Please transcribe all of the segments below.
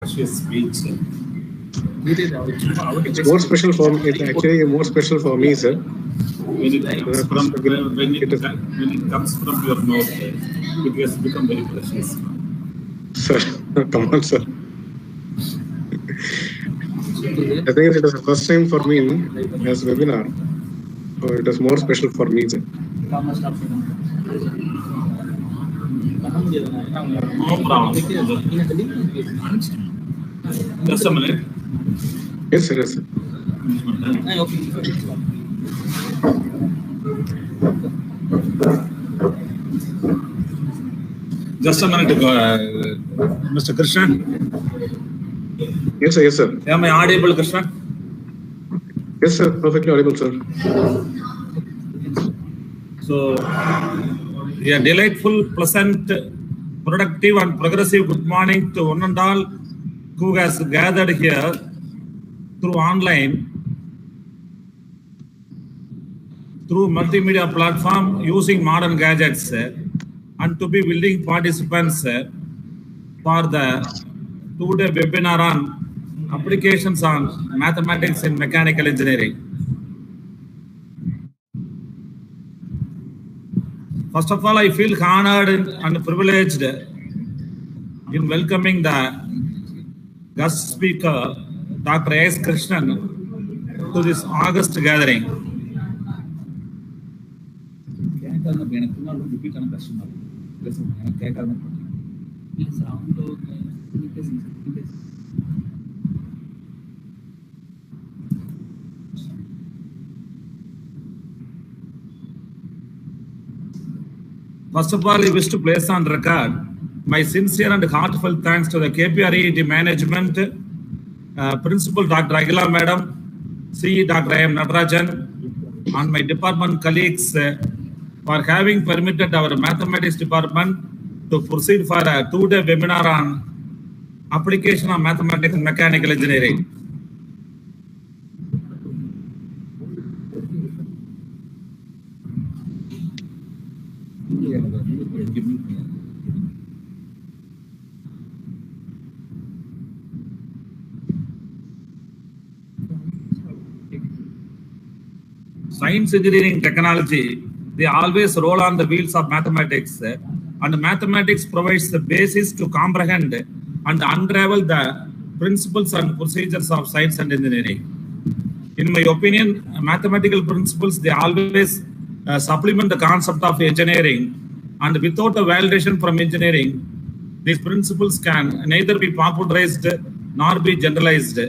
precious speech. It's more special for me. It's actually more special for me, sir. When it comes from your mouth, it has become very precious. Sir, come on, sir. I think it is the first time for me as webinar. So it is more special for me, sir. No problem. Just a minute. Yes, sir. Yes, sir. Just a minute ago, Mr. Krishnan. Yes, sir. Yes, sir. Am I audible, Krishnan? Yes, sir. Perfectly audible, sir. So, a delightful, pleasant, productive, and progressive good morning to one and all who has gathered here through online, through multimedia platform using modern gadgets, and to be willing participants for the two-day webinar on applications on mathematics and mechanical engineering. First of all, I feel honored and privileged in welcoming the guest speaker, Dr. S. Krishnan, to this August gathering. First of all, I wish to place on record my sincere and heartfelt thanks to the KPREIT management, Principal Dr. Agila Madam, CE Dr. I. M. Natarajan, and my department colleagues for having permitted our mathematics department to proceed for a two-day webinar on application of mathematics and mechanical engineering. Science, engineering, technology, they always roll on the wheels of mathematics, and mathematics provides the basis to comprehend and unravel the principles and procedures of science and engineering. In my opinion, mathematical principles, they always supplement the concept of engineering, and without a validation from engineering, these principles can neither be popularized nor be generalized.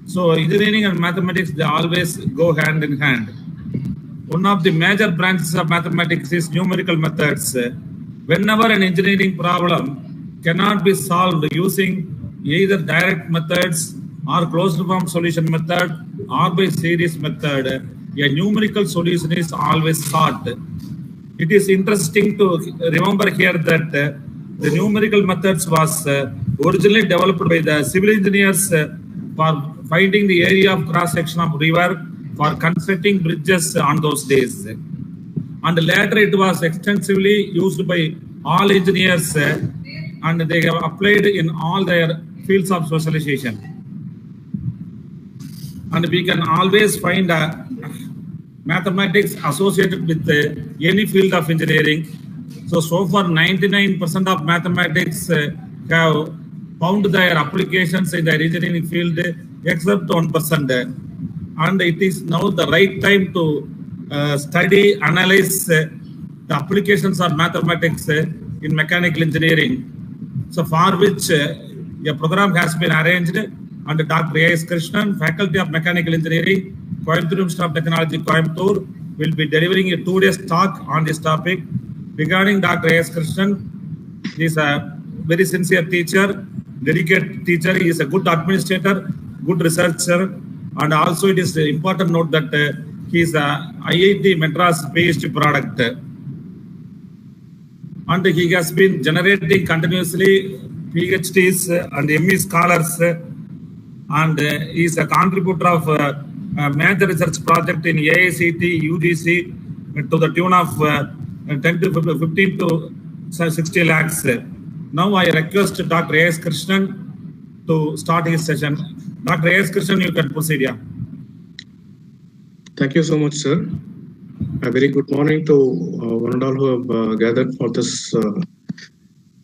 So engineering and mathematics, they always go hand in hand. One of the major branches of mathematics is numerical methods. Whenever an engineering problem cannot be solved using either direct methods or closed form solution method or by series method, a numerical solution is always sought. It is interesting to remember here that the numerical methods was originally developed by the civil engineers for finding the area of cross section of river for constructing bridges on those days. And later it was extensively used by all engineers and they have applied in all their fields of specialization. And we can always find mathematics associated with any field of engineering. So far 99% of mathematics have found their applications in their engineering field except 1%. And it is now the right time to study, analyze the applications of mathematics in mechanical engineering. So for which a program has been arranged under Dr. A.S. Krishnan, Faculty of Mechanical Engineering, Coimbatore Institute of Technology, Coimbatore, will be delivering a 2-day talk on this topic. Regarding Dr. A.S. Krishnan, he is a very sincere teacher, dedicated teacher. He is a good administrator, good researcher, and also it is an important note that he is a IIT Madras PhD product. And he has been generating continuously PhDs and ME scholars, and he is a contributor of a major research project in AICT, UGC to the tune of 10 to 15 to 60 lakhs. Now I request Dr. A.S. Krishnan to start his session. Dr. A.S. Krishnan, you can proceed. Yeah. Thank you so much, sir. A very good morning to one and all who have gathered for this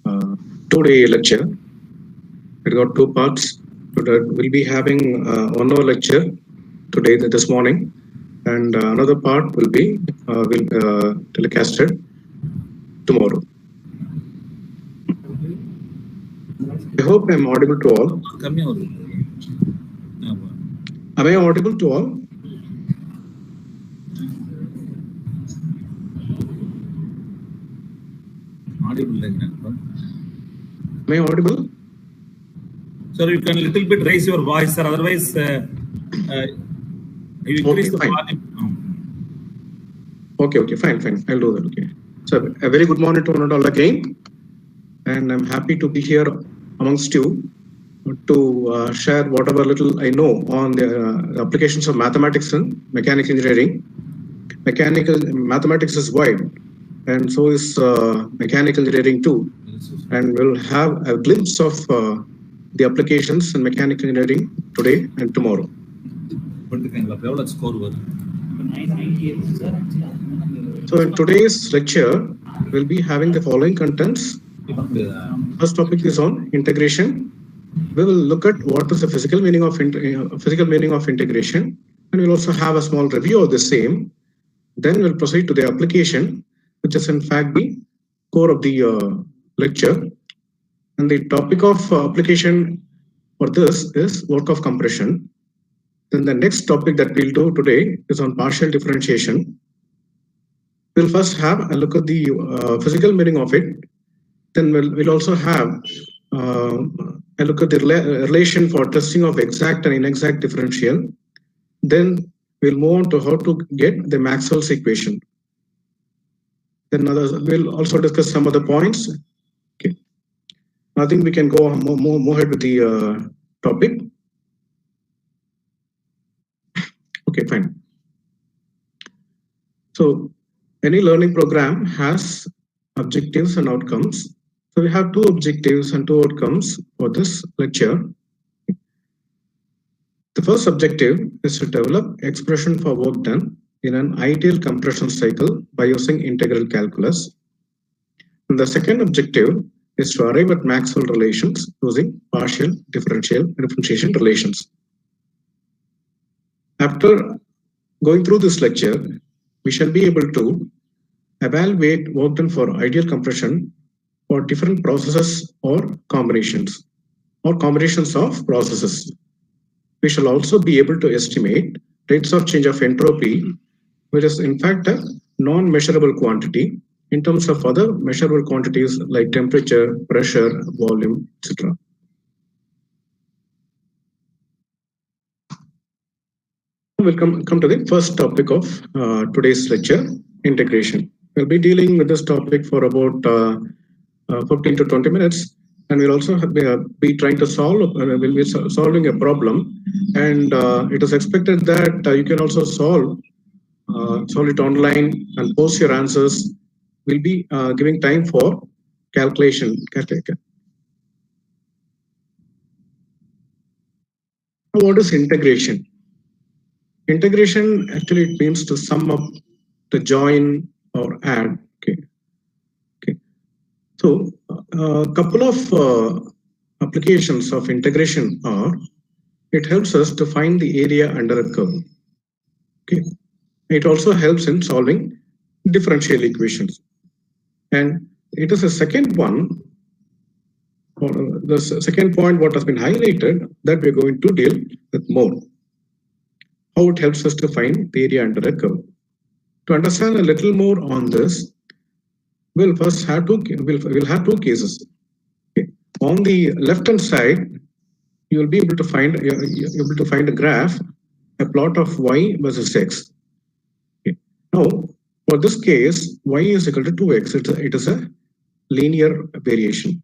2-day lecture. It got 2 parts. We'll be having 1 hour lecture today, this morning, and another part will be telecasted tomorrow. I hope I'm audible to all. Am I audible to all? Am I audible? Sir, you can a little bit raise your voice, sir. Otherwise, you increase the volume. Okay, fine. I'll do that. Okay. So, a very good morning to one and all again, and I'm happy to be here amongst you to share whatever little I know on the applications of mathematics and mechanical engineering. Mathematics is wide, and so is mechanical engineering too. And we'll have a glimpse of the applications in mechanical engineering today and tomorrow. So in today's lecture, we'll be having the following contents. First topic is on integration. We will look at what is the physical meaning of integration, and we'll also have a small review of the same. Then we'll proceed to the application, which is in fact the core of the lecture. And the topic of application for this is work of compression. Then the next topic that we'll do today is on partial differentiation. We'll first have a look at the physical meaning of it. Then we'll also have a look at the relation for testing of exact and inexact differential. Then we'll move on to how to get the Maxwell's equation. Then we'll also discuss some other points. Okay. I think we can go more ahead with the topic. Okay, fine. So any learning program has objectives and outcomes. So we have 2 objectives and 2 outcomes for this lecture. The first objective is to develop expression for work done in an ideal compression cycle by using integral calculus. And the second objective is to arrive at Maxwell relations using partial differentiation relations. After going through this lecture, we shall be able to evaluate work done for ideal compression for different processes or combinations of processes. We shall also be able to estimate rates of change of entropy, which is in fact a non-measurable quantity in terms of other measurable quantities like temperature, pressure, volume, etc. We'll come to the first topic of today's lecture, integration. We'll be dealing with this topic for about 15 to 20 minutes, and we'll also be trying to we'll be solving a problem, and it is expected that you can also solve it online and post your answers. We'll be giving time for calculation. What is integration? Integration actually it means to sum up, to join or add. Okay. So a couple of applications of integration are, it helps us to find the area under a curve. Okay. It also helps in solving differential equations. And it is a second one, or the second point what has been highlighted that we're going to deal with more. How it helps us to find the area under a curve. To understand a little more on this, we'll first have we'll have 2 cases. Okay. On the left-hand side, you will be able to find a graph, a plot of y versus x. Okay. Now, for this case, y is equal to 2x. It is a linear variation.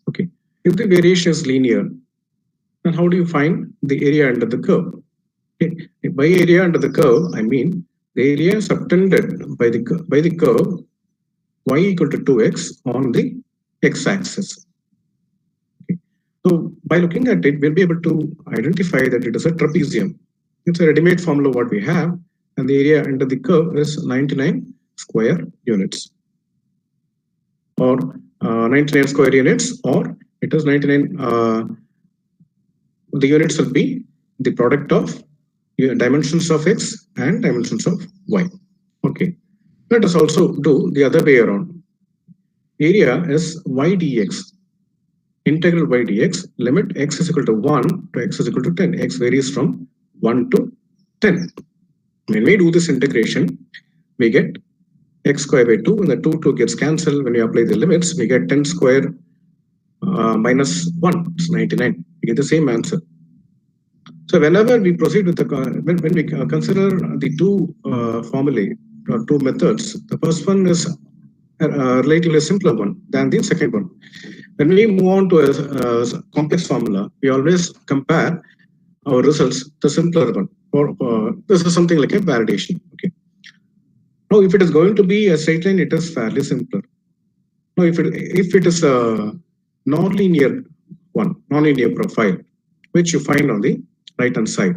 Okay. If the variation is linear, then how do you find the area under the curve? Okay. By area under the curve, I mean the area subtended by the curve y equal to 2x on the x-axis. Okay. So by looking at it, we'll be able to identify that it is a trapezium. It's a ready-made formula what we have, and the area under the curve is 99 square units, or 99 square units, or it is 99. The units will be the product of dimensions of x and dimensions of y. Okay. Let us also do the other way around. Area is y dx. Integral y dx, limit x is equal to 1 to x is equal to 10. X varies from 1 to 10. When we do this integration, we get x square by 2, and the 2 gets cancelled. When we apply the limits, we get 10 square minus 1, it's 99. We get the same answer. So whenever we proceed with the, when we consider the two formulae or two methods, the first one is a relatively simpler one than the second one. When we move on to a complex formula, we always compare our results the simpler one. Or this is something like a validation. Okay. Now, if it is going to be a straight line, it is fairly simpler. Now, if it is a nonlinear one, nonlinear profile, which you find on the right hand side.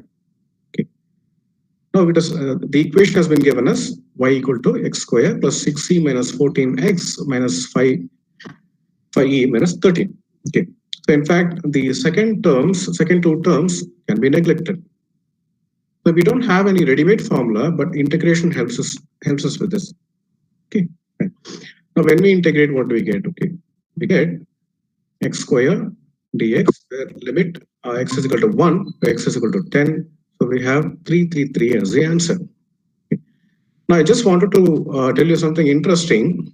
Okay. Now, it is the equation has been given as y equal to x square plus 6c minus 14x minus 5e minus 13. Okay. So in fact, the second two terms can be neglected. So we don't have any ready-made formula, but integration helps us with this. Okay. Right. Now when we integrate, what do we get? Okay, we get x square dx where limit x is equal to 1 to x is equal to 10. So we have 333 as the answer. Okay. Now I just wanted to tell you something interesting.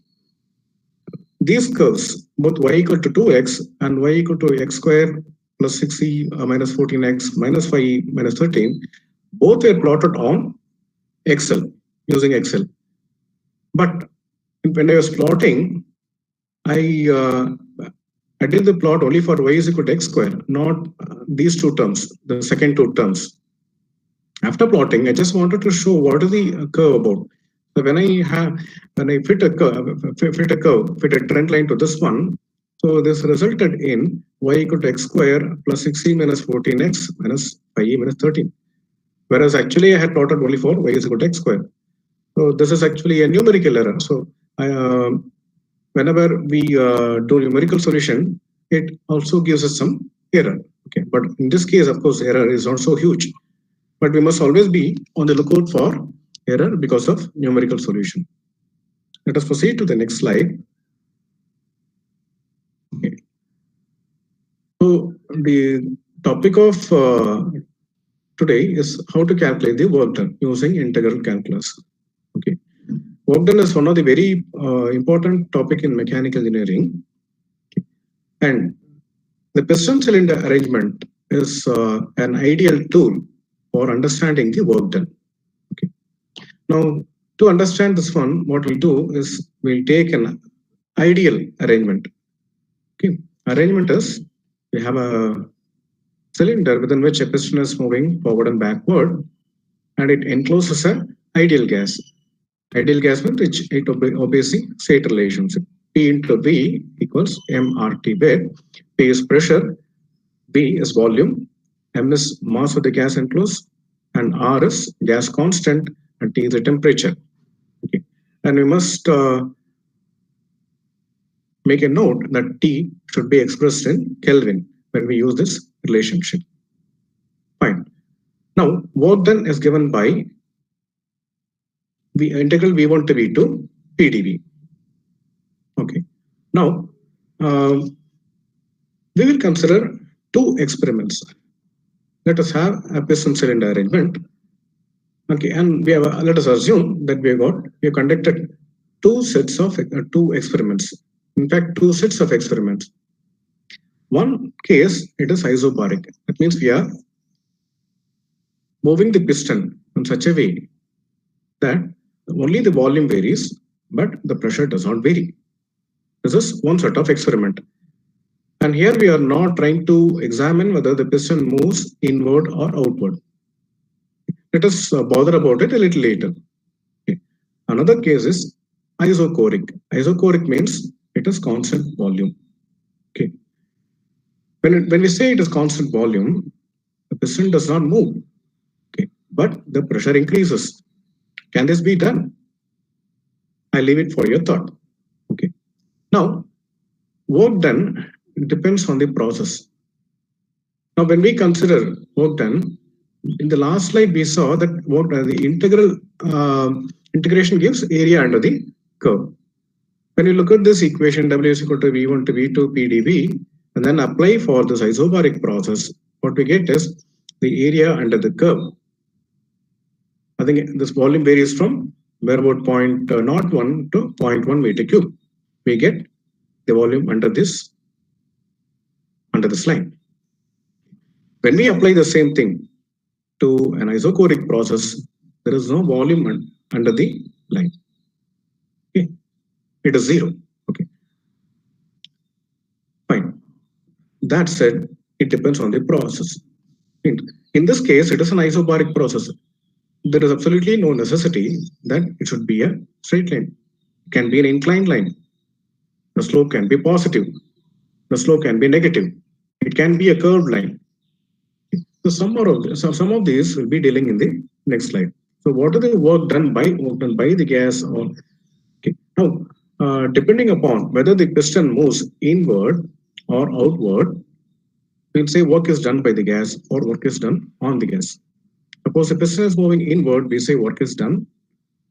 These curves, both y equal to 2x and y equal to x square plus 6e minus 14x minus 5e minus 13, both were plotted on Excel, using Excel. But when I was plotting, I did the plot only for y is equal to x square, not these two terms, the second two terms. After plotting, I just wanted to show what is the curve about. So when I fit a trend line to this one, so this resulted in y equal to x square plus 6e minus 14x minus 5e minus 13. Whereas actually I had plotted only for y is equal to x square. So this is actually a numerical error. So whenever we do numerical solution, it also gives us some error. Okay, but in this case, of course, error is not so huge. But we must always be on the lookout for error because of numerical solution. Let us proceed to the next slide. Okay. So the topic of today is how to calculate the work done using integral calculus. Okay, work done is one of the very important topic in mechanical engineering, okay. And the piston cylinder arrangement is an ideal tool for understanding the work done. Okay, now to understand this one, what we do is we'll take an ideal arrangement. Okay, arrangement is we have a cylinder within which a piston is moving forward and backward, and it encloses an ideal gas. Ideal gas with which it obeys the state relationship. P into V equals mRT, where P is pressure, V is volume, M is mass of the gas enclosed, and R is gas constant, and T is the temperature. Okay. And we must make a note that T should be expressed in Kelvin when we use this relationship. Fine. Now, work done is given by integral V1 to V2 PdV. Okay. Now, we will consider two experiments. Let us have a piston cylinder arrangement. Okay, and we have let us assume that we have conducted two sets of two experiments. In fact, two sets of experiments. One case, it is isobaric. That means we are moving the piston in such a way that only the volume varies, but the pressure does not vary. This is one set of experiment. And here we are not trying to examine whether the piston moves inward or outward. Let us bother about it a little later. Okay. Another case is isochoric. Isochoric means it is constant volume. Okay. When we say it is constant volume, the piston does not move, okay, but the pressure increases. Can this be done? I leave it for your thought. Okay. Now, work done depends on the process. Now, when we consider work done, in the last slide we saw that work done, the integration gives area under the curve. When you look at this equation, W is equal to V1 to V2 PdV, and then apply for this isobaric process, what we get is the area under the curve. I think this volume varies from where about 0.01 to 0.1 meter cube. We get the volume under this line. When we apply the same thing to an isochoric process, there is no volume under the line. Okay. It is zero. Okay. Fine. That said, it depends on the process. In this case, it is an isobaric process. There is absolutely no necessity that it should be a straight line. It can be an inclined line. The slope can be positive. The slope can be negative. It can be a curved line. So some of these will be dealing in the next slide. So what is the work done by the gas? Or okay. Now, depending upon whether the piston moves inward or outward, we'll say work is done by the gas or work is done on the gas. Suppose the piston is moving inward, we say work is done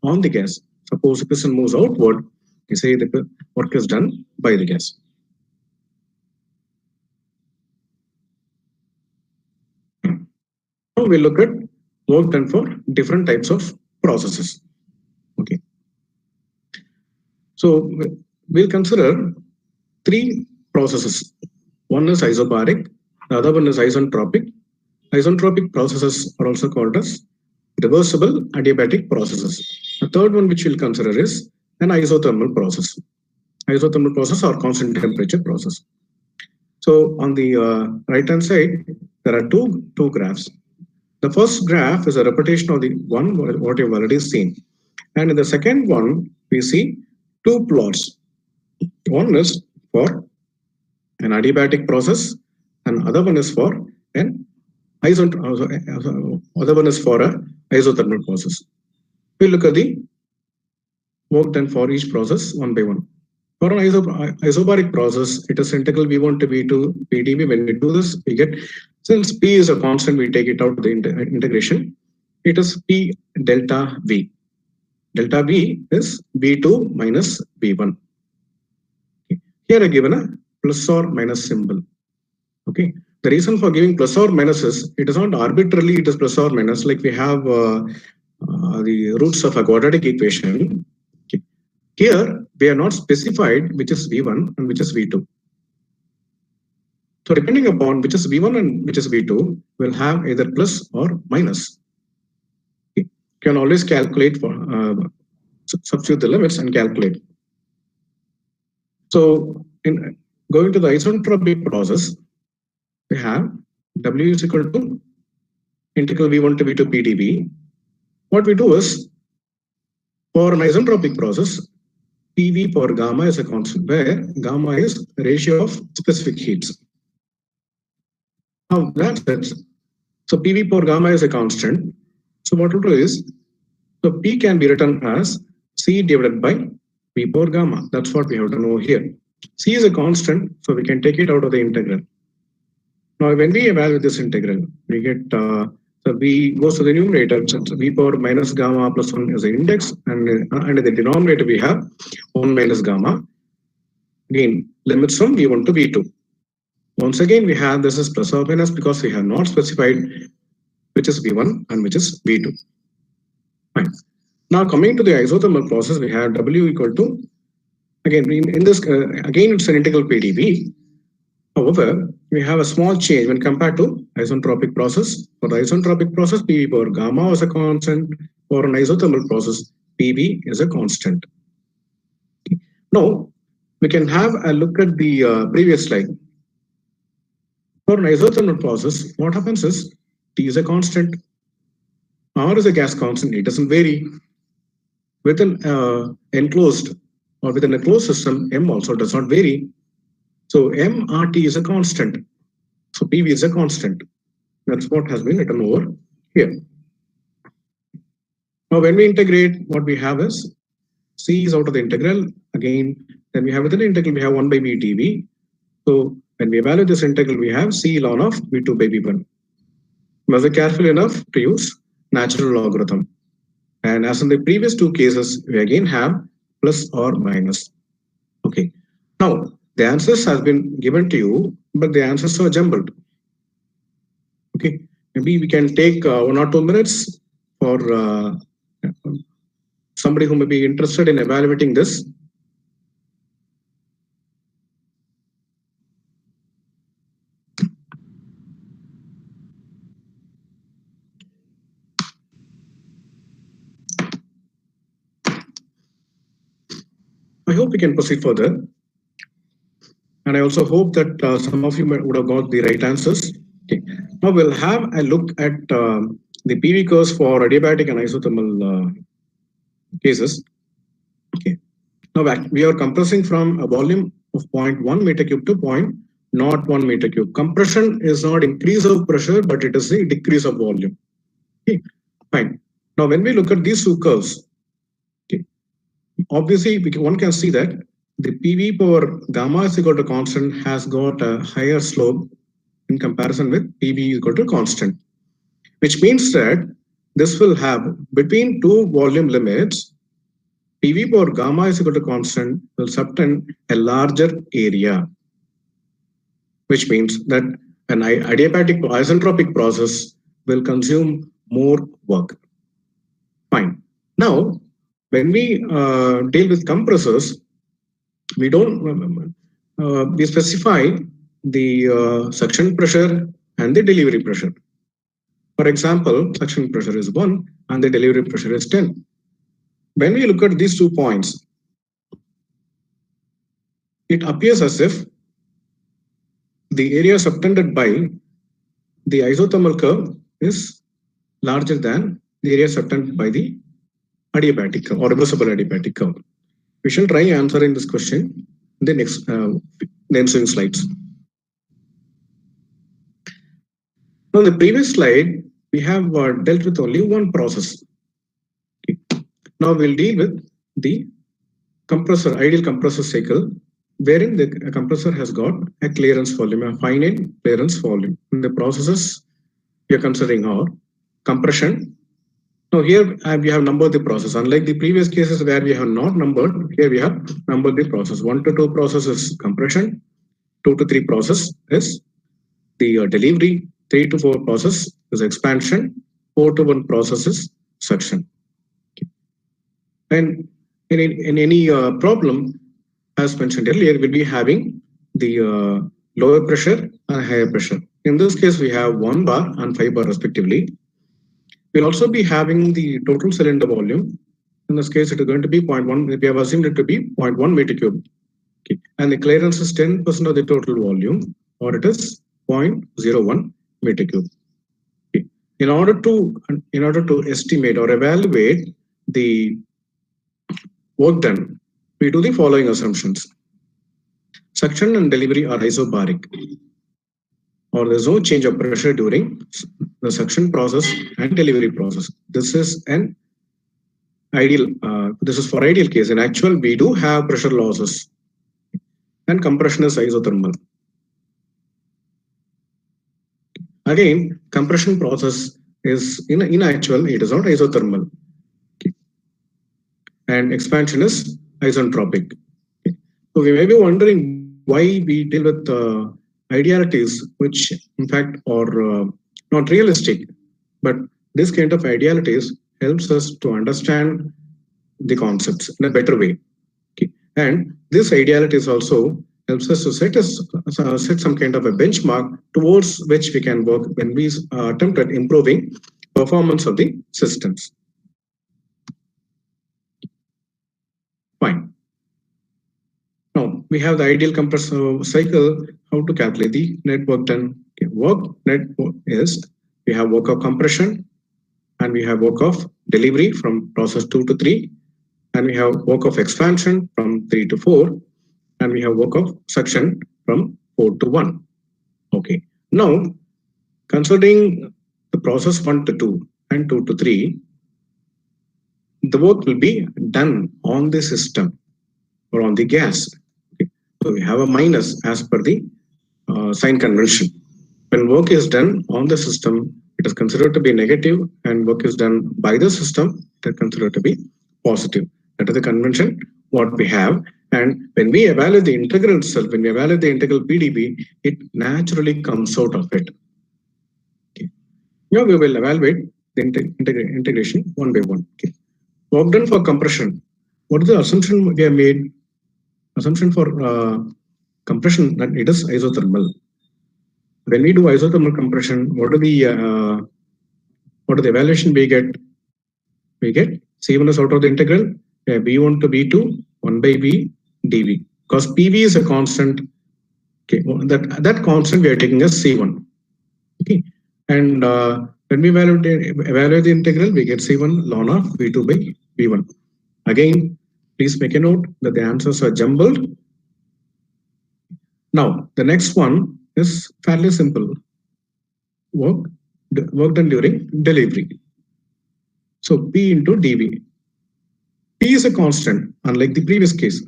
on the gas. Suppose the piston moves outward, we say the work is done by the gas. Now we look at work done for different types of processes. Okay. So we'll consider three processes. One is isobaric, the other one is isentropic. Isentropic processes are also called as reversible adiabatic processes. The third one which we'll consider is an isothermal process. Isothermal process or constant temperature process. So on the right hand side, there are two graphs. The first graph is a repetition of the one what you've already seen. And in the second one, we see two plots. One is for an adiabatic process and other one is for an other one is for a isothermal process. We look at the work done for each process one by one. For an isobaric process, it is integral V1 to V2 PdV. When we do this, we get, since P is a constant, we take it out of the integration. It is P delta V. Delta V is V2 minus V1. Okay. Here I given a plus or minus symbol. Okay. The reason for giving plus or minus is it is not arbitrarily, it is plus or minus, like we have the roots of a quadratic equation. Okay. Here we are not specified which is V1 and which is V2. So depending upon which is V1 and which is V2, we'll have either plus or minus. Okay. You can always calculate for substitute the limits and calculate. So in going to the isentropic process, we have W is equal to integral V1 to V2 PdV. What we do is, for an isentropic process, PV for gamma is a constant, where gamma is the ratio of specific heats. Now that's it. So PV for gamma is a constant. So what we'll do is, so P can be written as C divided by V for gamma. That's what we have to know here. C is a constant, so we can take it out of the integral. Now, when we evaluate this integral, we get, so V goes to the numerator, so V power minus gamma plus 1 is the index, and in the denominator we have 1 minus gamma. Again, limits from V1 to V2. Once again, we have this is plus or minus because we have not specified which is V1 and which is V2. Fine. Now, coming to the isothermal process, we have W equal to, again, in this, again, it's an integral PdV. However, we have a small change when compared to isentropic process. For the isentropic process, PV power gamma is a constant. For an isothermal process, PV is a constant. Now, we can have a look at the previous slide. For an isothermal process, what happens is T is a constant, R is a gas constant, it doesn't vary. Within enclosed or within a closed system, M also does not vary. So MRT is a constant. So PV is a constant. That's what has been written over here. Now, when we integrate, what we have is C is out of the integral. Again, then we have within the integral, we have 1 by V dV. So when we evaluate this integral, we have C ln of V2 by V1. Was it careful enough to use natural logarithm? And as in the previous two cases, we again have plus or minus. Okay. Now, the answers have been given to you, but the answers are jumbled. Okay. Maybe we can take 1 or 2 minutes for somebody who may be interested in evaluating this. I hope we can proceed further. And I also hope that some of you would have got the right answers. Okay. Now we'll have a look at the PV curves for adiabatic and isothermal cases. Okay. Now we are compressing from a volume of 0.1 meter cube to 0.01 meter cube. Compression is not increase of pressure, but it is a decrease of volume. Okay. Fine. Now when we look at these two curves, okay, obviously one can see that the PV power gamma is equal to constant has got a higher slope in comparison with PV is equal to constant, which means that this will have between two volume limits, PV power gamma is equal to constant will subtend a larger area, which means that an adiabatic isentropic process will consume more work. Fine. Now, when we deal with compressors, we don't we specify the suction pressure and the delivery pressure. For example, suction pressure is 1 and the delivery pressure is 10. When we look at these 2 points, it appears as if the area subtended by the isothermal curve is larger than the area subtended by the adiabatic curve or reversible adiabatic curve. We shall try answering this question in the next ensuing slides. Now, in the previous slide, we have dealt with only one process. Okay. Now we'll deal with the compressor, ideal compressor cycle, wherein the compressor has got a clearance volume, a finite clearance volume. And the processes we are considering are compression. Now here we have numbered the process. Unlike the previous cases where we have not numbered, here we have numbered the process. 1 to 2 process is compression, 2 to 3 process is the delivery, 3 to 4 process is expansion, 4 to 1 process is suction. Okay. And in any problem, as mentioned earlier, we'll be having the lower pressure and higher pressure. In this case, we have 1 bar and 5 bar respectively. We'll also be having the total cylinder volume. In this case, it is going to be 0.1. We have assumed it to be 0.1 meter cube. Okay. And the clearance is 10% of the total volume, or it is 0.01 meter cube. Okay. In order to estimate or evaluate the work done, we do the following assumptions. Suction and delivery are isobaric, or there's no change of pressure during the suction process and delivery process. This is an ideal, this is for ideal case. In actual, we do have pressure losses, and compression is isothermal. Again, compression process is in actual, it is not isothermal. Okay. And expansion is isentropic. Okay. So we may be wondering why we deal with idealities which in fact are not realistic, but this kind of idealities helps us to understand the concepts in a better way. Okay. And this idealities also helps us to set some kind of a benchmark towards which we can work when we attempt at improving performance of the systems. Fine. Now we have the ideal compressor cycle. How to calculate the net work done? Okay. Work net is we have work of compression, and we have work of delivery from process 2 to 3, and we have work of expansion from 3 to 4, and we have work of suction from 4 to 1. Okay. Now, considering the process 1 to 2 and 2 to 3, the work will be done on the system or on the gas. Okay. So we have a minus as per the sign convention. When work is done on the system, it is considered to be negative, and work is done by the system, it is considered to be positive. That is the convention what we have. And when we evaluate the integral itself, when we evaluate the integral PdB, it naturally comes out of it. Okay. Now we will evaluate the integration one by one. Okay. Work done for compression. What is the assumption we have made? Assumption for compression that it is isothermal. When we do isothermal compression, what are the evaluation we get? We get C1 is out of the integral, B1 to B2, 1 by B dV. Because PV is a constant. Okay, that constant we are taking as C1. Okay, and when we evaluate the integral, we get C1 ln of V2 by V1. Again, please make a note that the answers are jumbled. Now, the next one is fairly simple. Work done during delivery. So P into dV. P is a constant, unlike the previous case.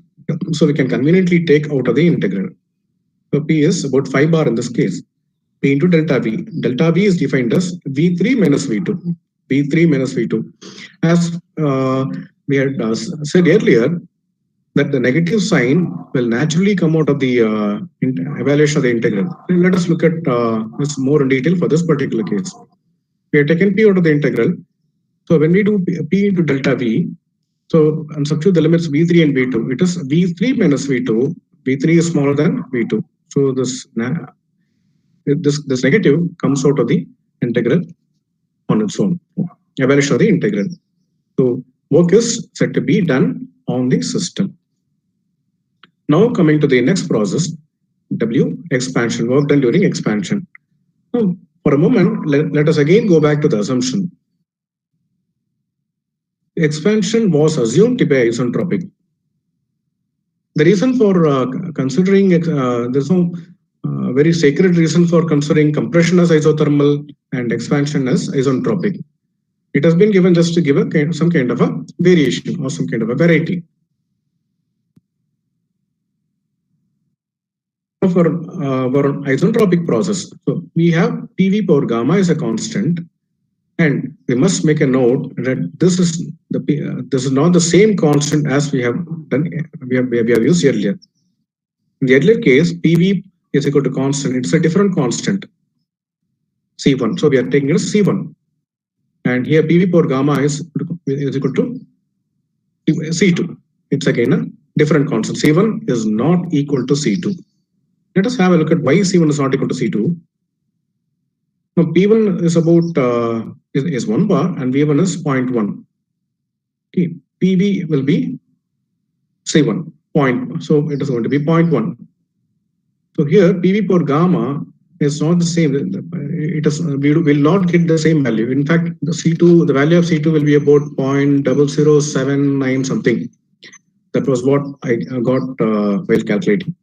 So we can conveniently take out of the integral. So P is about 5 bar in this case. P into delta V. Delta V is defined as V3 minus V2. V3 minus V2. As we had said earlier, that the negative sign will naturally come out of the evaluation of the integral. Let us look at this more in detail for this particular case. We have taken P out of the integral. So when we do P into delta V, so and substitute the limits V3 and V2, it is V3 minus V2. V3 is smaller than V2. So this negative comes out of the integral on its own. Evaluation of the integral. So work is said to be done on the system. Now coming to the next process, W expansion, work done during expansion. Now, for a moment, let us again go back to the assumption. Expansion was assumed to be isentropic. The reason for considering, there's no very sacred reason for considering compression as isothermal and expansion as isentropic. It has been given just to give some kind of a variation or some kind of a variety. For isentropic process, so we have PV power gamma is a constant, and we must make a note that this is not the same constant as we have done. We have used earlier. In the earlier case, PV is equal to constant. It's a different constant, C1. So we are taking it as C1, and here PV power gamma is equal to C2. It's again a different constant. C1 is not equal to C2. Let us have a look at why C1 is not equal to C2. Now P1 is about is 1 bar and V1 is 0.1. Okay, PV will be C1 point, so it is going to be 0.1. So here PV per gamma is not the same. It is we will not get the same value. In fact, the C2, the value of C2 will be about 0.0079 something. That was what I got while calculating.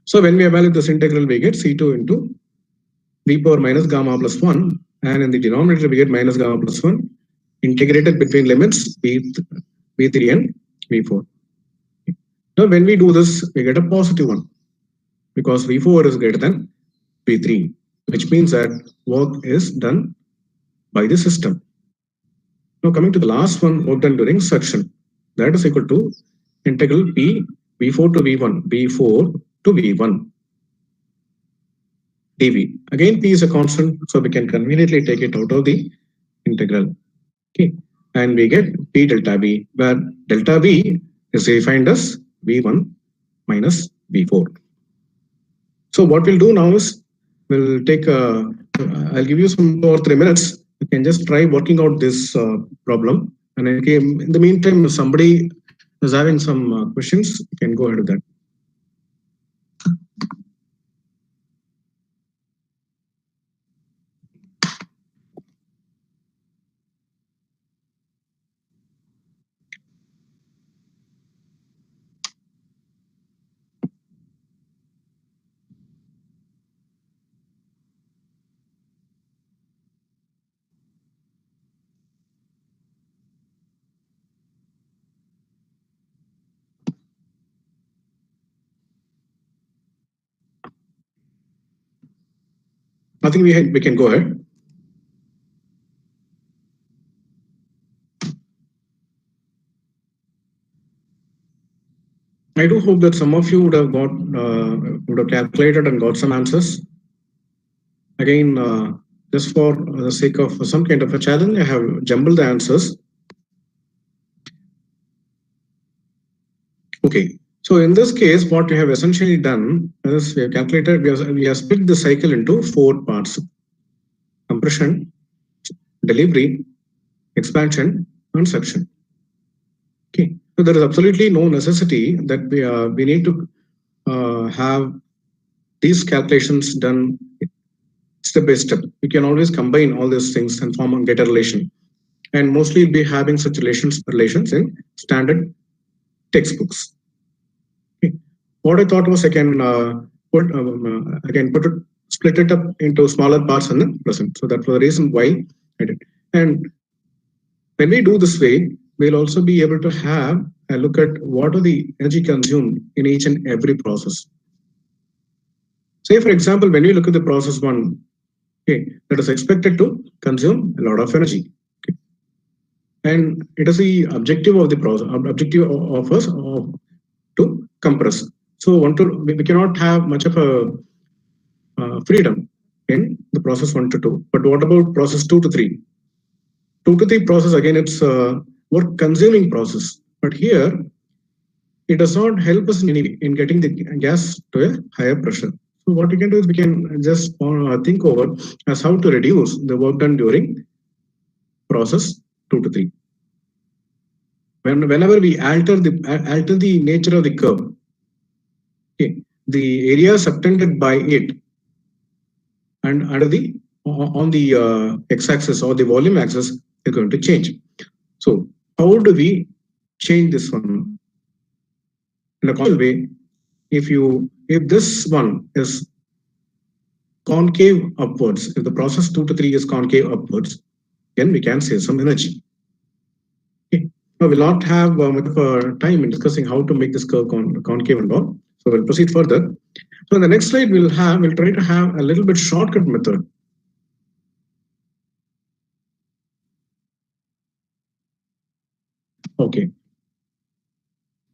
So when we evaluate this integral, we get C2 into V power minus gamma plus 1, and in the denominator we get minus gamma plus 1 integrated between limits V3 and V4. Now when we do this, we get a positive one because V4 is greater than V3, which means that work is done by the system. Now coming to the last one, work done during suction, that is equal to integral P V4 to V1, V4 to V1 dV. Again, P is a constant, so we can conveniently take it out of the integral. Okay, and we get P delta V, where delta V is defined as V1 minus V4. So what we'll do now is we'll take I'll give you some 2 or 3 minutes. You can just try working out this problem. And in the meantime, if somebody is having some questions, you can go ahead with that. Nothing, we can go ahead. I do hope that some of you would have calculated and got some answers. Again, just for the sake of some kind of a challenge, I have jumbled the answers. Okay, so in this case, what we have essentially done is we have calculated, we have split the cycle into 4 parts: compression, delivery, expansion, and suction. Okay, so there is absolutely no necessity that we need to have these calculations done step by step. We can always combine all these things and form and get a relation. And mostly we'll be having such relations in standard textbooks. Okay. What I thought was I can split it up into smaller parts and then present. So that's the reason why I did. And when we do this way, we'll also be able to have a look at what are the energy consumed in each and every process. Say, for example, when we look at the process 1, okay, that is expected to consume a lot of energy. Okay. And it is the objective of the process, objective of us to compress. So we cannot have much of a freedom in the process 1 to 2. But what about process 2 to 3? 2 to 3 process, again, it's a work consuming process. But here, it does not help us in any way in getting the gas to a higher pressure. So what we can do is we can just think over as how to reduce the work done during process 2 to 3. Whenever we alter the nature of the curve, okay, the area subtended by it and on the x-axis or the volume axis is going to change. So how do we change this one? In a common way, if this one is concave upwards, if the process 2 to 3 is concave upwards, then we can save some energy. Okay. Now we'll not have much of time in discussing how to make this curve concave and all. So we'll proceed further. So in the next slide, we'll try to have a little bit shortcut method. Okay.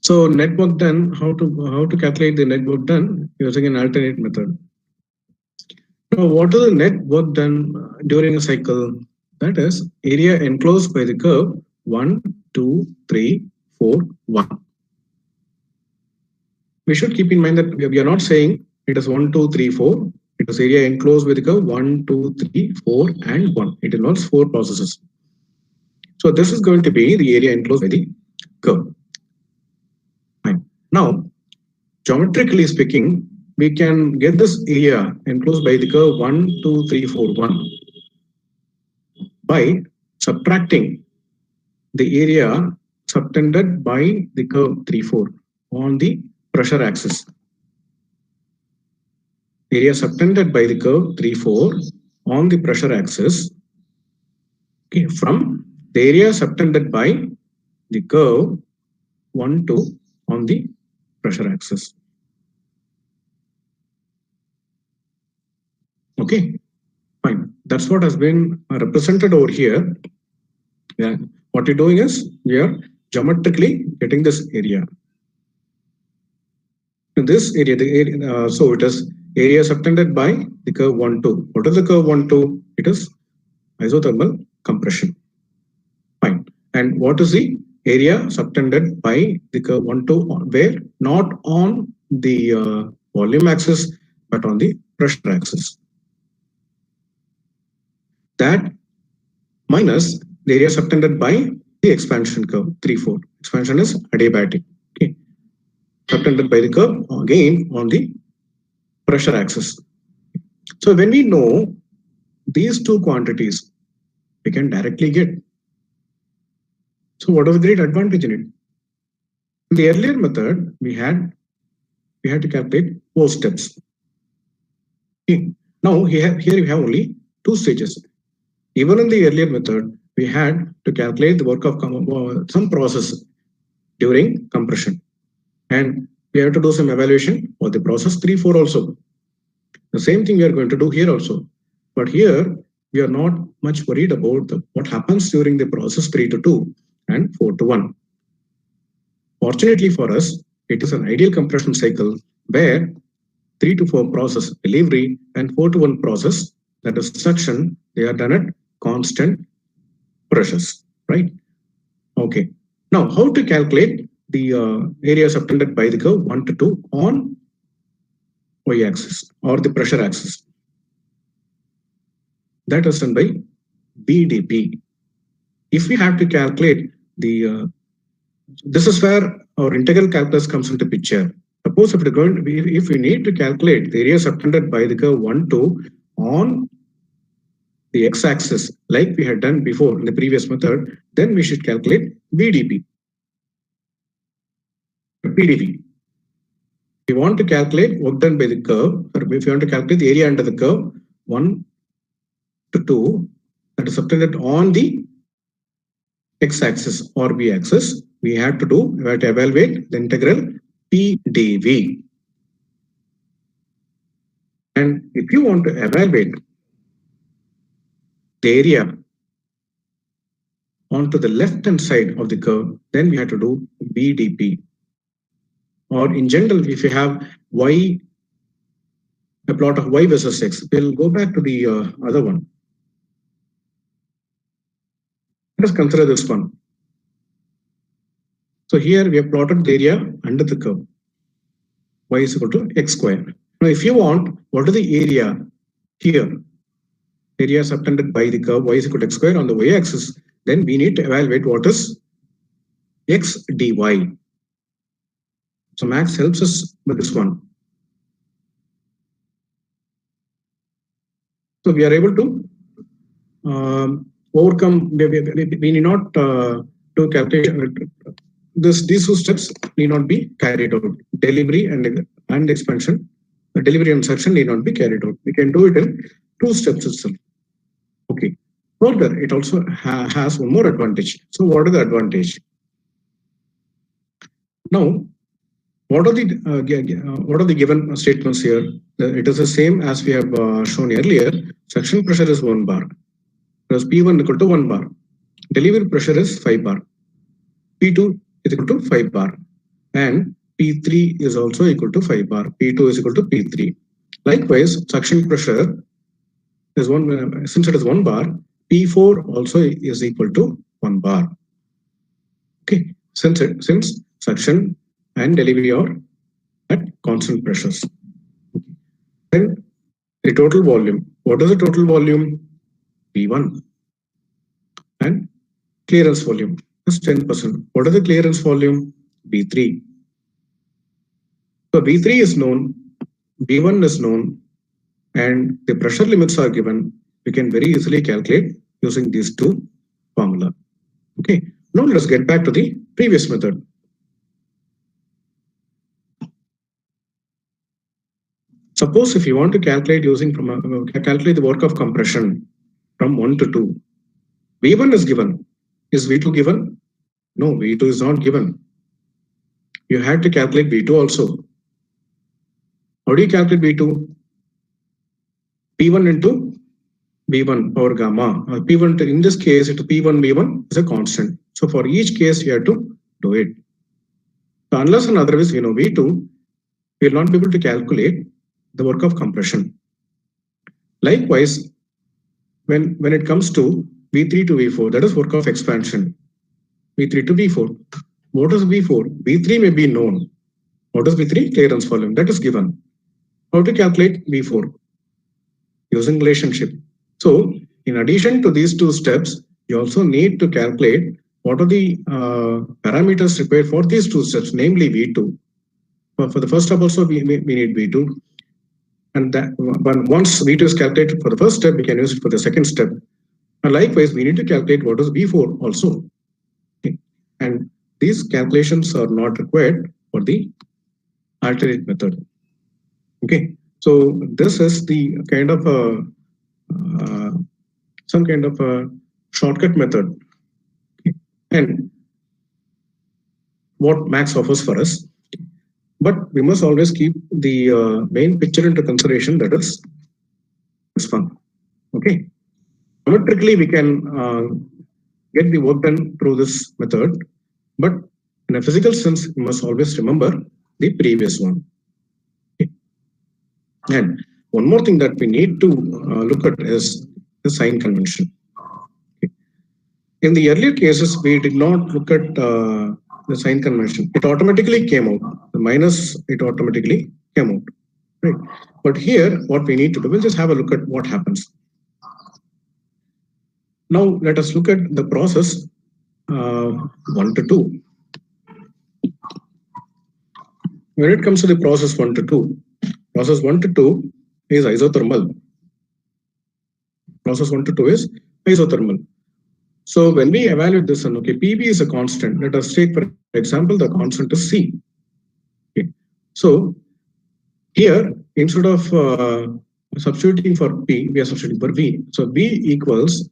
So net work done, how to calculate the net work done using an alternate method. Now, what is the net work done during a cycle? That is area enclosed by the curve 1, 2, 3, 4, 1. We should keep in mind that we are not saying it is 1, 2, 3, 4. It is area enclosed by the curve 1, 2, 3, 4, and 1. It involves 4 processes. So this is going to be the area enclosed by the curve. Fine. Now, geometrically speaking, we can get this area enclosed by the curve 1, 2, 3, 4, 1 by subtracting the area subtended by the curve 3, 4 on the pressure axis. Area subtended by the curve 3, 4 on the pressure axis, okay, from the area subtended by the curve 1, 2 on the pressure axis. Okay, fine. That's what has been represented over here. Yeah. What you're doing is we are geometrically getting this area. In this area, so it is area subtended by the curve 1, 2. What is the curve 1, 2? It is isothermal compression. Fine. And what is the area subtended by the curve 1, 2? Where? Not on the volume axis, but on the pressure axis. That minus the area subtended by the expansion curve 3, 4. Expansion is adiabatic. Okay. Subtended by the curve again on the pressure axis. So when we know these two quantities, we can directly get. So what was the great advantage in it? In the earlier method, we had to calculate 4 steps. Okay. Now here we have only 2 stages. Even in the earlier method, we had to calculate the work of some process during compression. And we have to do some evaluation for the process 3, 4 also. The same thing we are going to do here also. But here, we are not much worried about what happens during the process 3 to 2 and 4 to 1. Fortunately for us, it is an ideal compression cycle where 3 to 4 process delivery and 4 to 1 process, that is suction, they are done at constant pressures, right? Okay. Now, how to calculate the area subtended by the curve 1 to 2 on y-axis or the pressure axis? That is done by BDP. If we have to calculate the, this is where our integral calculus comes into picture. Suppose if we need to calculate the area subtended by the curve 1, 2 on the x-axis, like we had done before in the previous method, then we should calculate BDP. PDV. If you want to calculate work done by the curve, or if you want to calculate the area under the curve 1 to 2, that is subtended on the x-axis or b-axis, we have to evaluate the integral PDV. And if you want to evaluate the area onto the left-hand side of the curve, then we have to do BDP. Or in general, if you have y, a plot of y versus x, we'll go back to the other one. Let us consider this one. So here we have plotted the area under the curve. Y is equal to x square. Now, if you want, what is the area here? Area subtended by the curve y is equal to x square on the y-axis. Then we need to evaluate what is x dy. So Max helps us with this one. So we are able to overcome. We need not do calculation. These two steps need not be carried out. Delivery and expansion, delivery and suction need not be carried out. We can do it in 2 steps itself. Okay. Further, it also has one more advantage. So what is the advantage? Now, what are the given statements here? It is the same as we have shown earlier. Suction pressure is 1 bar. Plus P1 equal to 1 bar. Delivery pressure is 5 bar. P2 is equal to 5 bar. And P3 is also equal to 5 bar. P2 is equal to P3. Likewise, suction pressure is 1, since it is 1 bar, P4 also is equal to 1 bar. Okay, since suction and delivery are at constant pressures. Then the total volume. What is the total volume? P1. And clearance volume is 10%. What is the clearance volume? B3. So B3 is known, B1 is known, and the pressure limits are given. We can very easily calculate using these 2 formula. Okay. Now let us get back to the previous method. Suppose if you want to calculate using calculate the work of compression from 1 to 2, V1 is given. Is V2 given? No, V2 is not given. You had to calculate V2 also. How do you calculate V2? P1 into V1 power gamma. P1 in this case, P1 V1 is a constant. So for each case, you have to do it. So unless and otherwise, V2, we will not be able to calculate the work of compression. Likewise, when it comes to V3 to V4, that is work of expansion. V3 to V4. What is V4? V3 may be known. What is V3? Clearance volume. That is given. How to calculate V4? Using relationship. So, in addition to these 2 steps, you also need to calculate what are the parameters required for these 2 steps, namely V2. For the first step also, we need V2. And that, but once V2 is calculated for the first step, we can use it for the second step. And likewise, we need to calculate what is V4 also. Okay. And these calculations are not required for the alternate method. Okay. So this is the kind of some kind of a shortcut method. Okay. And what Max offers for us. But we must always keep the main picture into consideration, that is this one. Okay. Geometrically, we can get the work done through this method, but in a physical sense, you must always remember the previous one. Okay. And one more thing that we need to look at is the sign convention. Okay. In the earlier cases, we did not look at the sign convention. It automatically came out. The minus, it automatically came out. Right. But here, what we need to do, we'll just have a look at what happens. Now, let us look at the process 1 to 2. When it comes to the process 1 to 2, process 1 to 2 is isothermal. Process 1 to 2 is isothermal. So when we evaluate this, and okay, PB is a constant. Let us take, for example, the constant is C. Okay. So here, instead of substituting for P, we are substituting for V. So V equals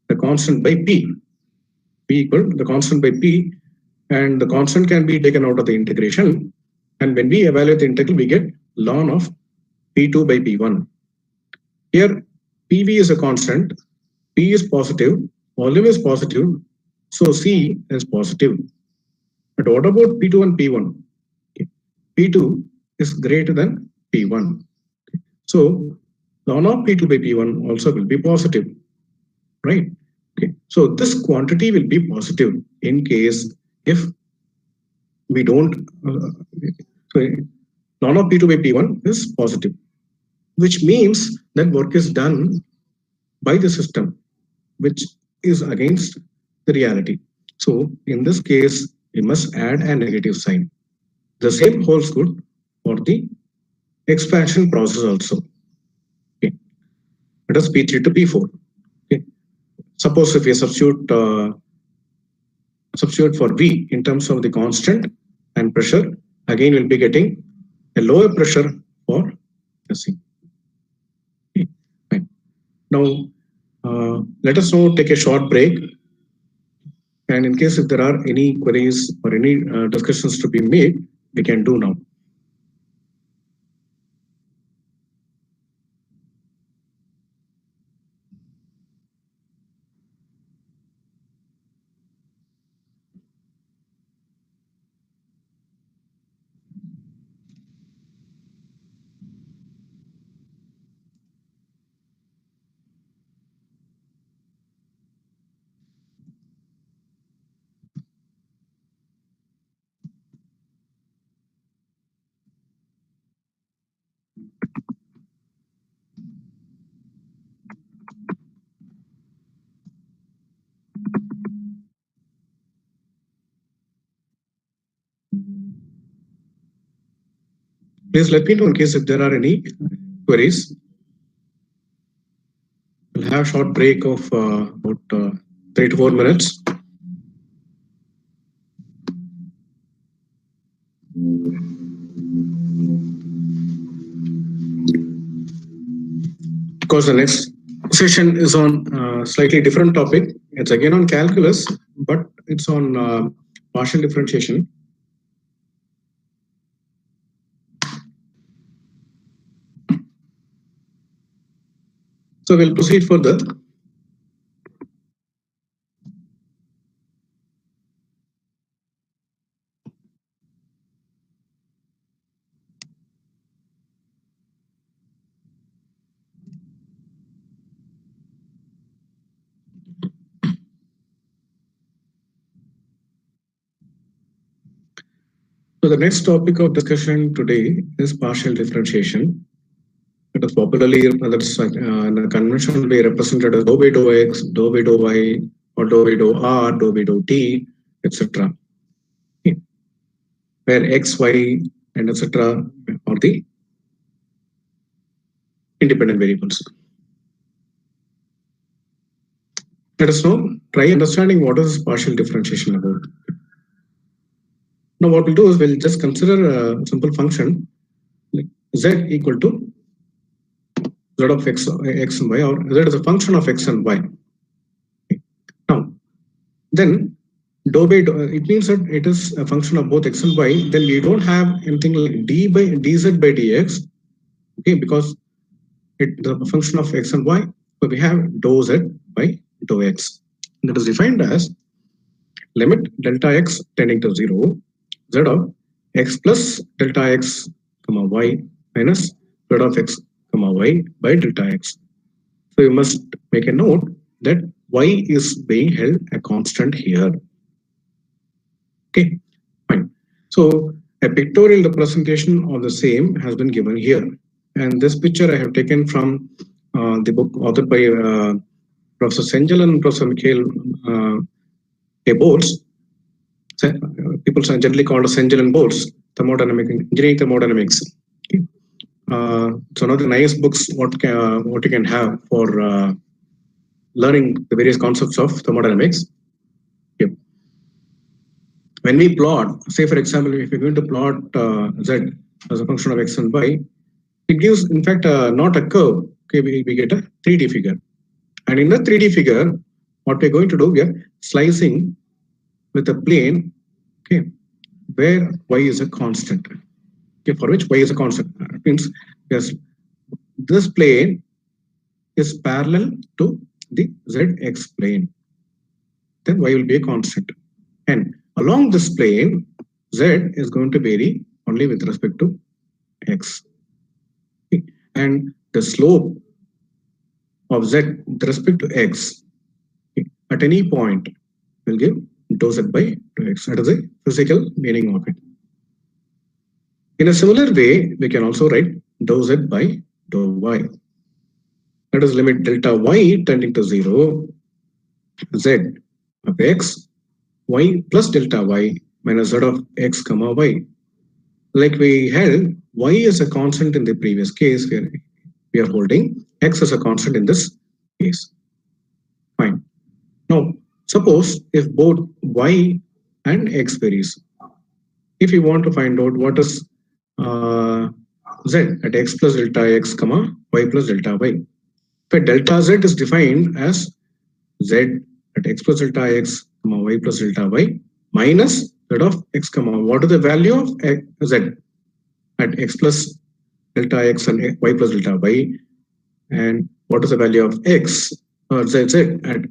the constant by P. P equal the constant by P, and the constant can be taken out of the integration. And when we evaluate the integral, we get ln of P2 by P1. Here, PV is a constant, P is positive, volume is positive, so C is positive. But what about P2 and P1? Okay. P2 is greater than P1. Okay. So ln of P2 by P1 also will be positive, right? Okay. So this quantity will be positive in case if we don't. So ln of P2 by P1 is positive, which means that work is done by the system, which is against the reality. So in this case, we must add a negative sign. The same holds good for the expansion process also. Okay. Let us P3 to P4. Okay. Suppose if we substitute for V in terms of the constant and pressure, again we'll be getting a lower pressure for pressing. Okay. Right. Now, let us now take a short break. And in case if there are any queries or any discussions to be made, we can do now. Please let me know in case if there are any queries. We'll have a short break of about 3 to 4 minutes. Because the next session is on slightly different topic. It's again on calculus, but it's on partial differentiation. So we'll proceed further. So the next topic of discussion today is partial differentiation. It is popularly in the convention way represented as dou by dou x, dou by dou y, or dou by dou r, dou by dou t, etc. Okay. Where x, y, and etc. are the independent variables. Let us now try understanding what is partial differentiation about. Now what we'll do is we'll just consider a simple function like z equal to z of x and y, or z is a function of x and y. Okay. Now, then dou by dou, it means that it is a function of both x and y. Then we don't have anything like dz by dx, okay, because it's a function of x and y. So we have dou z by dou x. That is defined as limit delta x tending to 0, z of x plus delta x comma y minus z of x comma y by delta x. So you must make a note that y is being held a constant here. Okay, fine. So a pictorial representation of the same has been given here. And this picture I have taken from the book authored by Professor Sengel and Professor Mikhail Bolz. People generally called Sengel and Bolz, thermodynamic engineering thermodynamics. Okay. It's one of the nice books what you can have for learning the various concepts of thermodynamics. Yep. When we plot, say for example, if we're going to plot z as a function of x and y, it gives in fact not a curve. Okay, we get a 3D figure, and in the 3D figure, what we're going to do, we are slicing with a plane, okay, where y is a constant. Okay, for which y is a constant. It means yes, this plane is parallel to the zx plane. Then y will be a constant, and along this plane, z is going to vary only with respect to x. Okay. And the slope of z with respect to x, okay, at any point will give dou z by dou x. That is the physical meaning of it. In a similar way, we can also write dou z by dou y. That is limit delta y tending to 0, z of x, y plus delta y minus z of x comma y. Like we held y is a constant in the previous case, where we are holding x as a constant in this case. Fine. Now, suppose if both y and x varies, if you want to find out what is z at x plus delta x comma y plus delta y, if delta z is defined as z at x plus delta x comma y plus delta y minus z of x comma, what is the value of z at x plus delta x and y plus delta y, and what is the value of x or z at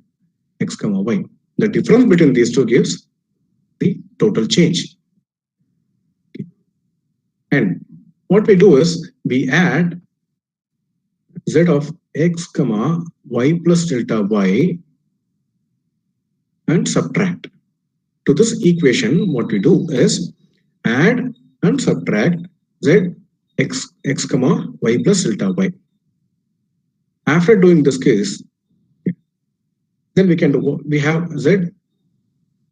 x comma y. The difference between these two gives the total change. Okay. And what we do is we add z of x comma y plus delta y and subtract. To this equation, what we do is add and subtract z x comma y plus delta y. After doing this case, then we can do, we have z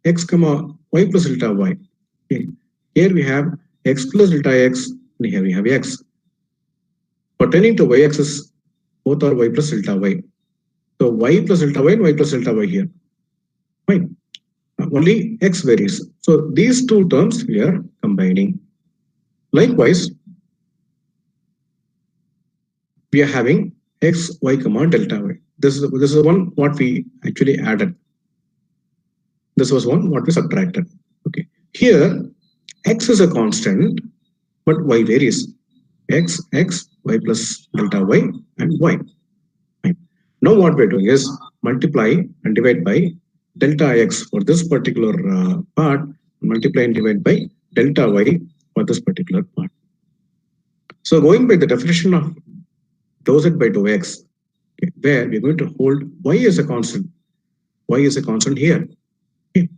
x comma y plus delta y. Okay. Here we have x plus delta x, and here we have x. Pertaining to y axis, both are y plus delta y. So y plus delta y and y plus delta y here. Fine. Only x varies. So these two terms we are combining. Likewise, we are having x, y, comma, delta y. This is one what we actually added. This was one what we subtracted. Okay. Here, x is a constant, but y varies. X, y plus delta y, and y. Fine. Now what we're doing is multiply and divide by delta x for this particular part, multiply and divide by delta y for this particular part. So going by the definition of dou z by dou x, okay, where we're going to hold y as a constant. Y is a constant here, okay,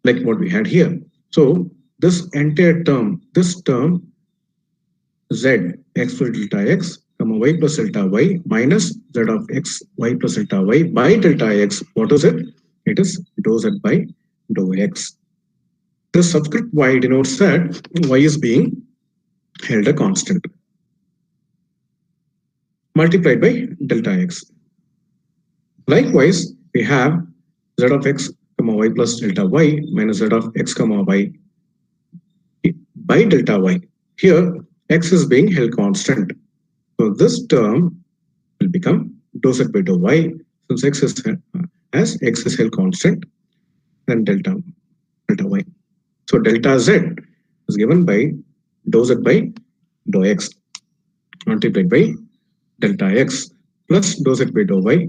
like what we had here. So this entire term, this term z x plus delta x comma y plus delta y minus z of x y plus delta y by delta x, what is it? It is dou z by dou x. The subscript y denotes that y is being held a constant, multiplied by delta x. Likewise, we have z of x comma y plus delta y minus z of x comma y by delta y. Here, x is being held constant. So this term will become dou z by dou y, since x is held constant, then delta y. So delta z is given by dou z by dou x multiplied by delta x. plus dou z by dou y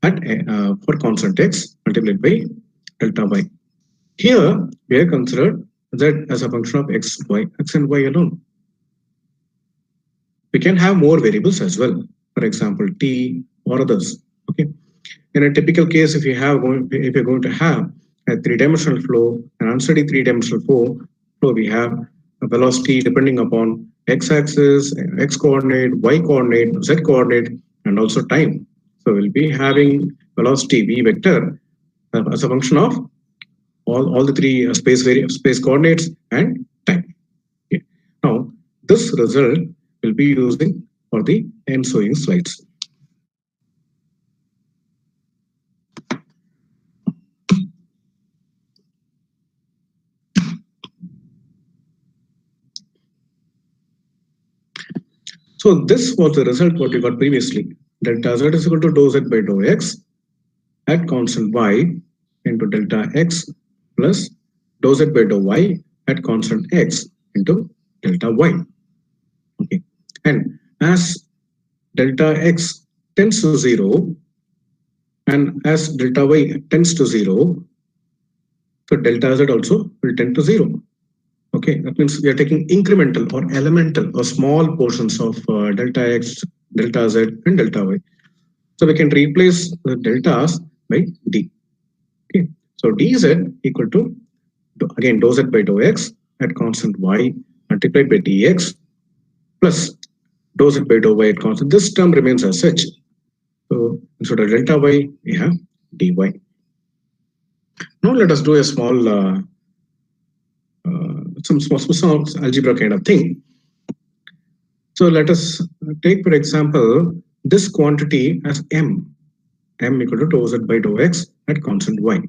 at for constant x multiplied by delta y. Here we have considered z as a function of x and y alone. We can have more variables as well, for example t or others. Okay, in a typical case, if you're going to have a three-dimensional flow, an unsteady three-dimensional flow, we have a velocity depending upon x-axis, x-coordinate, y-coordinate, z-coordinate, and also time. So we'll be having velocity v vector as a function of all the three space coordinates and time. Okay. Now this result will be using for the ensuing slides. So this was the result what we got previously. Delta z is equal to dou z by dou x at constant y into delta x plus dou z by dou y at constant x into delta y. Okay, and as delta x tends to 0 and as delta y tends to 0, so delta z also will tend to 0. Okay, that means we are taking incremental or elemental or small portions of delta x, delta z, and delta y. So we can replace the deltas by d. Okay, so dz equal to again dou z by dou x at constant y multiplied by dx plus dou z by dou y at constant. This term remains as such. So instead of delta y, we have dy. Now let us do a small some small algebra kind of thing. So let us take, for example, this quantity as m equal to dou z by dou x at constant y,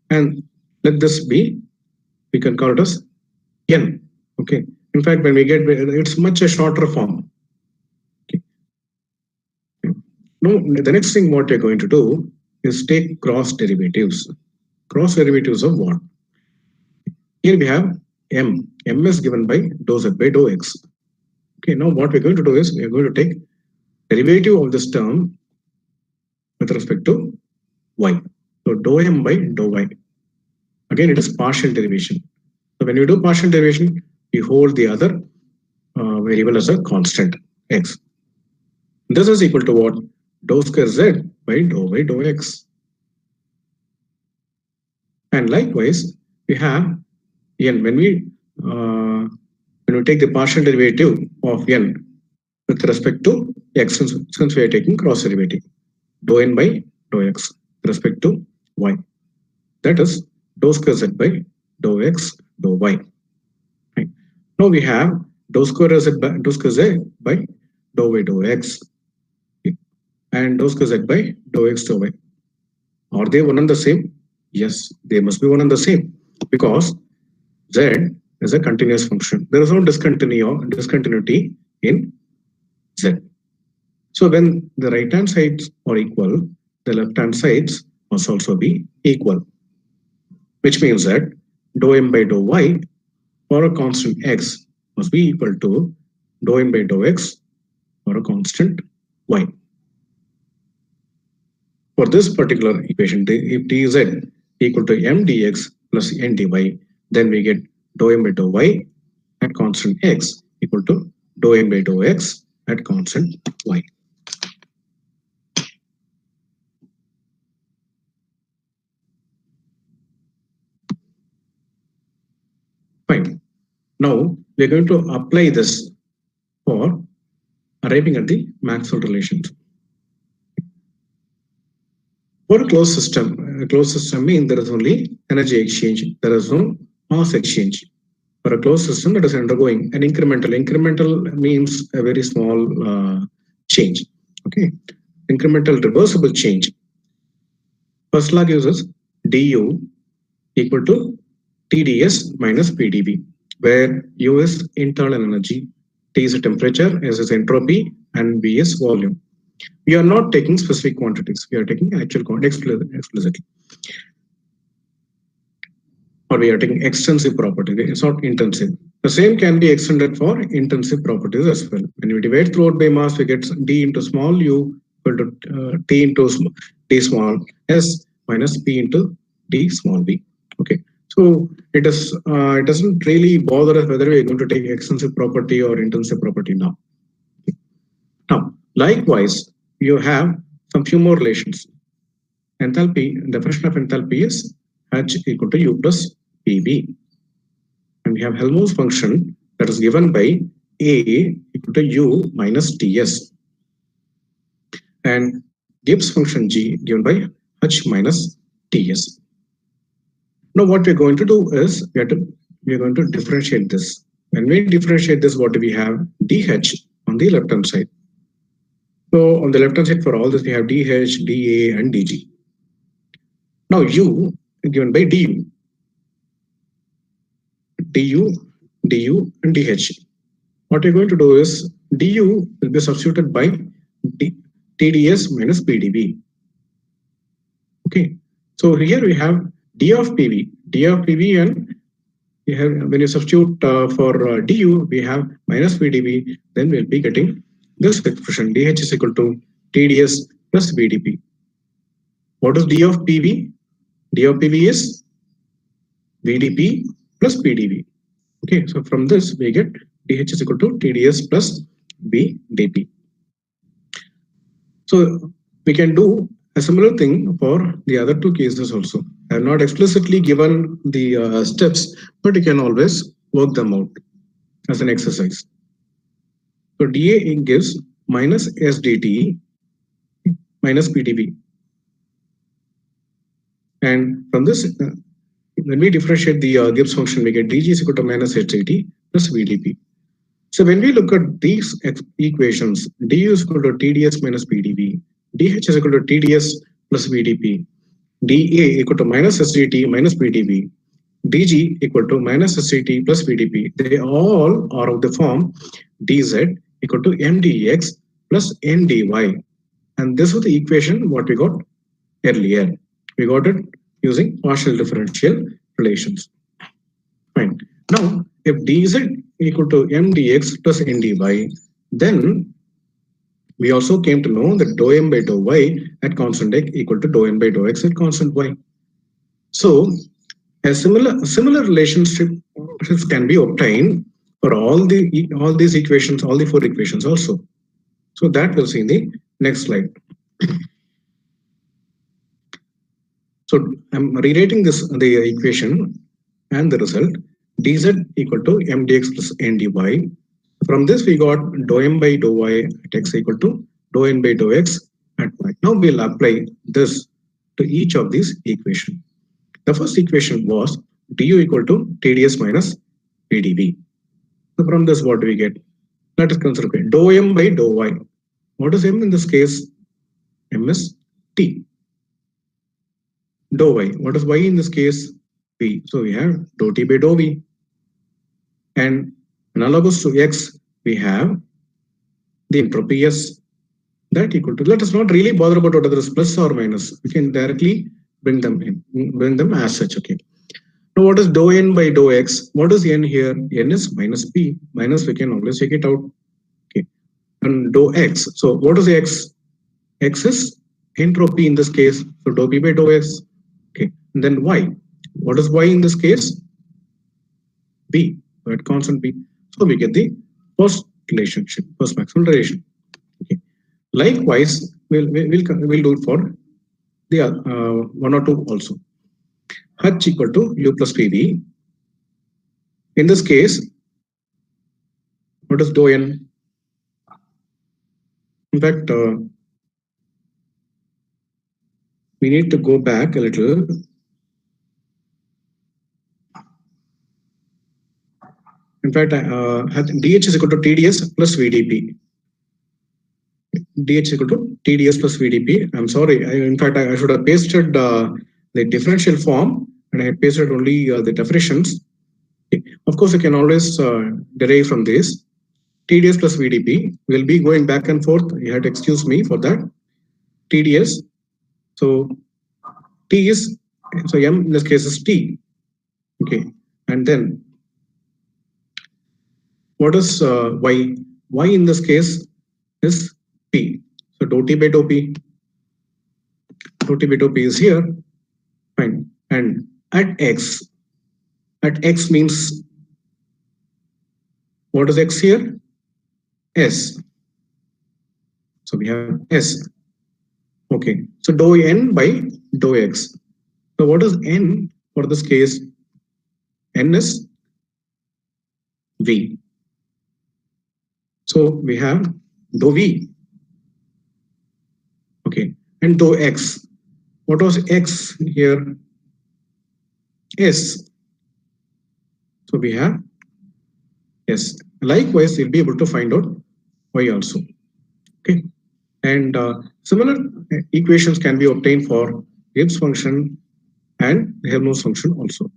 and let this be, we can call it as n. Okay, in fact, when we get, it's much a shorter form. Okay. Now the next thing what you're going to do is take cross derivatives. Cross derivatives of what? Here we have m. M is given by dou z by dou x. Okay, now what we're going to do is we're going to take derivative of this term with respect to y. So dou m by dou y. Again, it is partial derivation. So when we do partial derivation, we hold the other variable as a constant x. This is equal to what? Dou square z by dou x. And likewise, we have n. When we take the partial derivative of n with respect to x, since we are taking cross derivative, dou n by dou x with respect to y. That is dou square z by dou x dou y. Right. Now we have dou square z by dou y dou x and dou square z by dou x dou y. Are they one and the same? Yes, they must be one and the same, because z is a continuous function. There is no discontinuity in z. So when the right hand sides are equal, the left hand sides must also be equal, which means that dou m by dou y for a constant x must be equal to dou m by dou x for a constant y. For this particular equation, if dz equal to m dx plus n dy, then we get dou m by dou y at constant x equal to dou m by dou x at constant y. Fine. Now we are going to apply this for arriving at the Maxwell relations. For a closed system means there is only energy exchange. There is no mass exchange. For a closed system that is undergoing an incremental. Incremental means a very small change. Okay, incremental reversible change. First law gives us du equal to TdS minus PdV, where U is internal energy, T is temperature, S is entropy, and V is volume. We are not taking specific quantities. We are taking actual quantities explicitly. Or we are taking extensive property. It's not intensive. The same can be extended for intensive properties as well. When we divide throughout by mass, we get d into small u equal to t into d small s minus p into d small b. Okay, so it doesn't really bother us whether we are going to take extensive property or intensive property now. Now, likewise, you have some few more relations. Enthalpy, definition of enthalpy is H equal to U plus PV. And we have Helmholtz function that is given by A equal to U minus TS. And Gibbs function G given by H minus TS. Now what we're going to do is we're going to differentiate this. When we differentiate this, what do we have? DH on the left hand side. So on the left hand side for all this, we have DH, DA, and DG. Now U given by DU, and DH. What we're going to do is DU will be substituted by TDS minus PDB. Okay, so here we have D of PV, and we have, when you substitute for DU, we have minus PDB. Then we'll be getting this expression: DH is equal to TDS plus PDB. What is D of PV? D of PV is VDP plus PDB. Okay, so from this we get DH is equal to TDS plus VDP. So we can do a similar thing for the other two cases also. I have not explicitly given the steps, but you can always work them out as an exercise. So DA gives minus SDT minus PDB. And from this, when we differentiate the Gibbs function, we get DG is equal to minus HDT plus VDP. So when we look at these equations, DU is equal to TDS minus PDB, DH is equal to TDS plus VDP, DA equal to minus SDT minus PDB, DG equal to minus SDT plus VDP. They all are of the form DZ equal to MDX plus NDY. And this was the equation what we got earlier. We got it using partial differential relations. Fine. Now, if dz equal to mdx plus ndy, then we also came to know that dou m by dou y at constant x equal to dou n by dou x at constant y. So, a similar relationship can be obtained for all these equations, all the four equations also. So that we'll see in the next slide. So I'm rewriting the equation and the result dz equal to mdx plus ndy. From this we got dou m by dou y at x equal to dou n by dou x at y. Now we'll apply this to each of these equations. The first equation was du equal to TDS minus PDB. So from this what do we get? Let us consider dou m by dou y. What is m in this case? M is t. Dou y. What is y in this case? V. So we have dou t by dou v. And analogous to x, we have the entropy S. That equal to, let us not really bother about whether it's plus or minus. We can directly bring them as such. Okay. Now what is dou n by dou x? What is n here? N is minus p. Minus we can always take it out. Okay. And dou x. So what is x? X is entropy in this case. So dou p by dou x. Okay. And then y. What is y in this case? B. So at constant b. So we get the first relationship, first maximum relation. Okay. Likewise, we'll do it for the one or two also. H equal to u plus pv. In this case, what is dou n? In fact, we need to go back a little. In fact, dh is equal to TDS plus VDP. dh is equal to TDS plus VDP. I'm sorry. In fact, I should have pasted the differential form and I had pasted only the definitions. Okay. Of course, you can always derive from this. TDS plus VDP. We'll be going back and forth. You have to excuse me for that. TDS. So T is, so M in this case is T. Okay. And then what is y? Y in this case is p. So dou t by dou p. Dou t by dou p is here. Fine. And at x means, what is x here? S. So we have S. Okay. So dou n by dou x. So what is n for this case? N is V. So we have dou V. Okay. And dou x. What was x here? S. So we have S. Likewise, we'll be able to find out y also. Okay. And similar equations can be obtained for Gibbs function and the Helmholtz function also.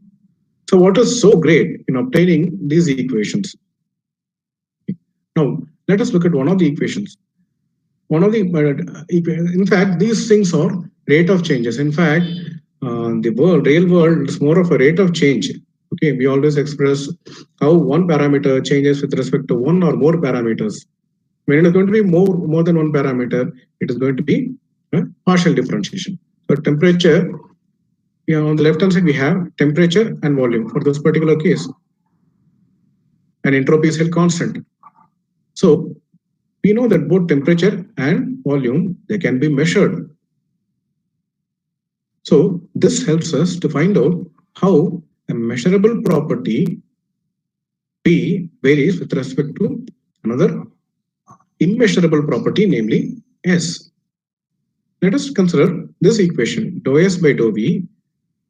So what is so great in obtaining these equations? Now, let us look at one of the equations. One of the, in fact, these things are rate of changes. In fact, the real world is more of a rate of change. Okay, we always express how one parameter changes with respect to one or more parameters. When it is going to be more than one parameter, it is going to be partial differentiation. So temperature, on the left hand side we have temperature and volume for this particular case, and entropy is held constant. So we know that both temperature and volume, they can be measured. So this helps us to find out how a measurable property P varies with respect to another immeasurable property, namely S. Let us consider this equation, dou S by dou V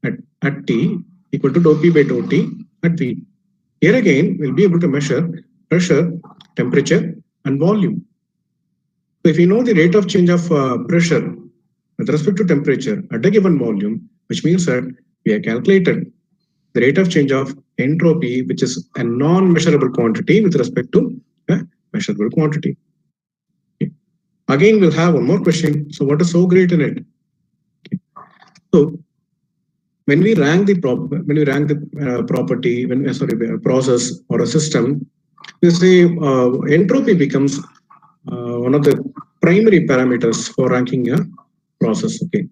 at T equal to dou P by dou T at V. Here again, we'll be able to measure pressure, temperature, and volume. So if we know the rate of change of pressure with respect to temperature at a given volume, which means that we have calculated the rate of change of entropy, which is a non-measurable quantity with respect to a measurable quantity. Okay. Again, we'll have one more question. So what is so great in it? Okay. So when we rank the property, process or a system, we say entropy becomes one of the primary parameters for ranking a process. Okay,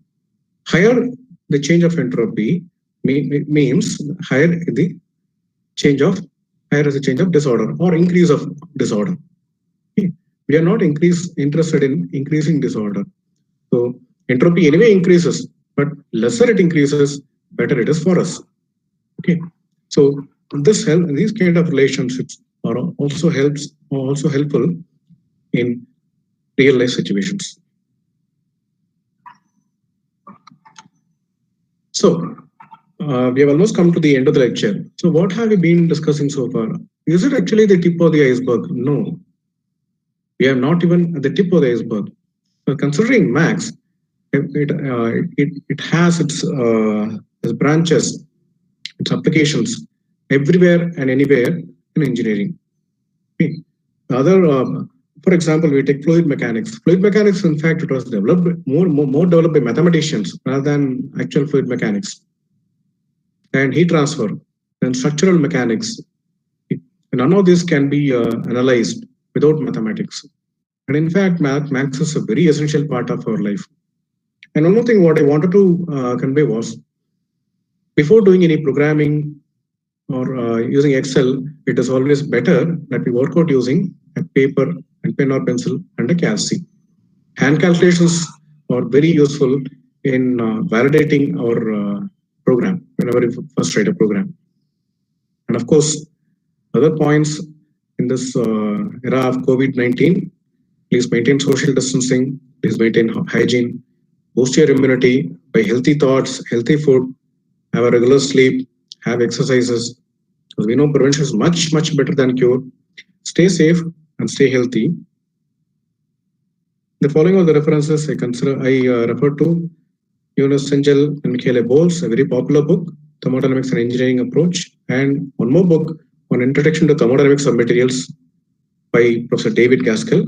higher the change of entropy means higher the change of disorder or increase of disorder. Okay. We are not interested in increasing disorder. So entropy anyway increases, but lesser it increases, better it is for us. Okay, so these kind of relationships are also helpful in real life situations. So we have almost come to the end of the lecture. So what have we been discussing so far? Is it actually the tip of the iceberg? No, we are not even at the tip of the iceberg. So considering Max, it has its branches, its applications everywhere and anywhere in engineering. Okay. For example, we take fluid mechanics. Fluid mechanics, in fact, it was developed more developed by mathematicians rather than actual fluid mechanics. And heat transfer and structural mechanics. None of this can be analyzed without mathematics. And in fact, maths is a very essential part of our life. And one more thing, what I wanted to convey was, before doing any programming or using Excel, it is always better that we work out using a paper and pen or pencil and a CALC. Hand calculations are very useful in validating our program whenever you first write a program. And of course, other points in this era of COVID-19, please maintain social distancing, please maintain hygiene, boost your immunity by healthy thoughts, healthy food, have a regular sleep, have exercises. Because we know prevention is much, much better than cure. Stay safe and stay healthy. The following are the references I refer to: Jonas Sengel and Michele Bowles, a very popular book, Thermodynamics and Engineering Approach, and one more book on Introduction to Thermodynamics of Materials by Professor David Gaskell.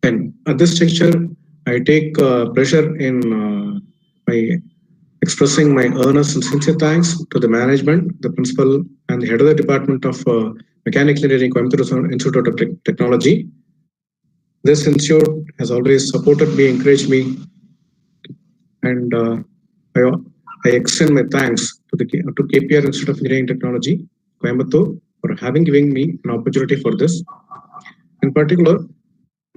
And at this juncture, I take pleasure in my expressing my earnest and sincere thanks to the management, the principal, and the head of the Department of Mechanical Engineering, Coimbatore Institute of Technology. This institute has always supported me, encouraged me, and I extend my thanks to KPR Institute of Engineering Technology, Coimbatore, for having given me an opportunity for this. In particular,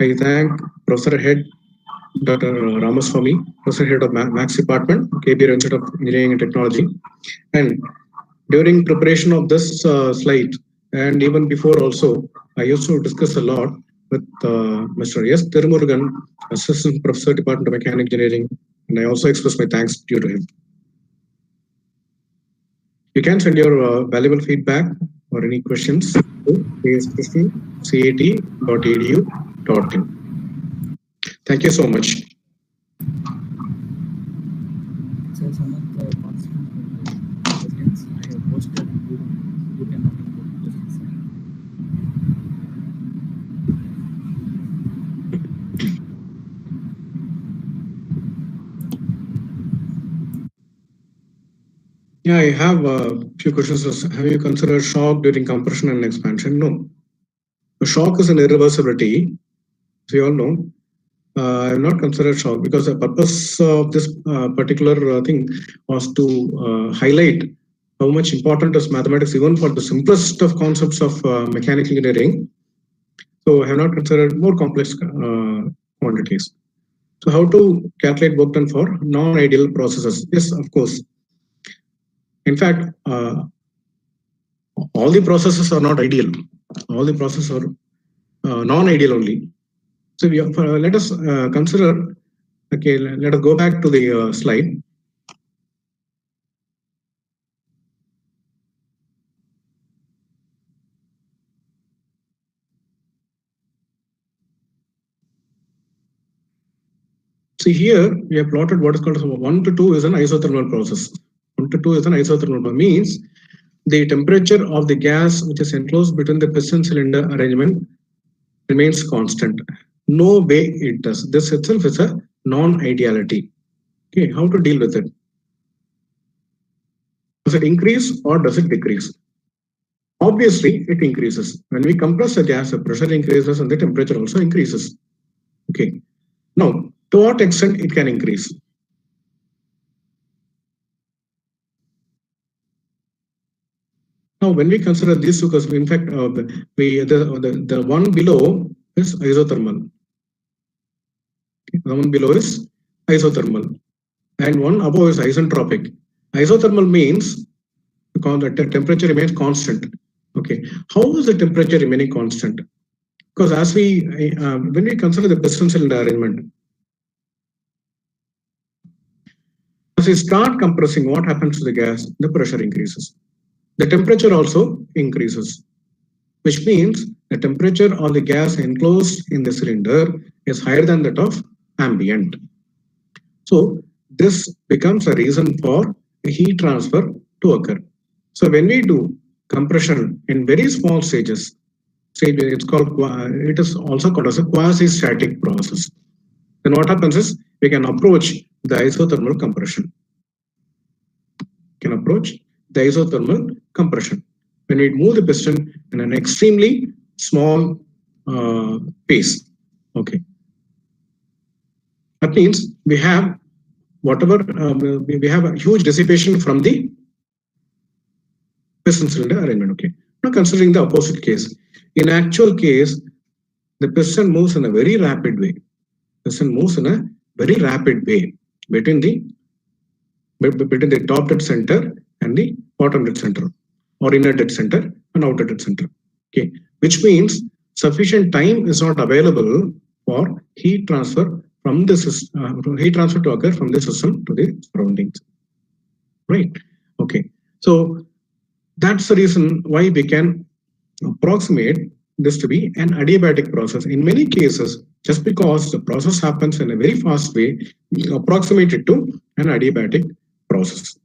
I thank Professor Head Dr. Ramaswamy, Professor Head of Max Department, KPR Institute of Engineering and Technology. And during preparation of this slide, and even before also, I used to discuss a lot with Mr. S. Tirumurugan, Assistant Professor, Department of Mechanical Engineering, and I also express my thanks due to him. You can send your valuable feedback or any questions to cat.edu.in. Thank you so much. So some of the questions I have posted, you can put questions. Yeah, I have a few questions. Have you considered shock during compression and expansion? No. A shock is an irreversibility. As you all know, I have not considered shock because the purpose of this particular thing was to highlight how much important is mathematics even for the simplest of concepts of mechanical engineering. So I have not considered more complex quantities. So how to calculate work done for non-ideal processes? Yes, of course. In fact, all the processes are not ideal. All the processes are non-ideal only. So let us consider, okay, let us go back to the slide. See here, we have plotted what is called 1 to 2 is an isothermal process. 1 to 2 is an isothermal process, means the temperature of the gas which is enclosed between the piston cylinder arrangement remains constant. No way it does. This itself is a non-ideality. Okay, how to deal with it? Does it increase or does it decrease? Obviously, it increases. When we compress the gas, the pressure increases and the temperature also increases. Okay. Now, to what extent it can increase? Now, when we consider this, because in fact, the one below is isothermal. The one below is isothermal, and one above is isentropic. Isothermal means the temperature remains constant. Okay, how is the temperature remaining constant? Because as when we consider the piston cylinder arrangement, as we start compressing, what happens to the gas? The pressure increases. The temperature also increases, which means the temperature of the gas enclosed in the cylinder is higher than that of ambient. So this becomes a reason for a heat transfer to occur. So when we do compression in very small stages, it is also called as a quasi-static process. Then what happens is we can approach the isothermal compression. When we move the piston in an extremely small pace. Okay. That means we have we have a huge dissipation from the piston cylinder arrangement. Okay. Now considering the opposite case. In actual case, the piston moves in a very rapid way. Between the top dead center and the bottom dead center, or inner dead center and outer dead center. Okay, which means sufficient time is not available for heat transfer from the to occur from the system to the surroundings. Right. Okay. So that's the reason why we can approximate this to be an adiabatic process. In many cases, just because the process happens in a very fast way, we approximate it to an adiabatic process.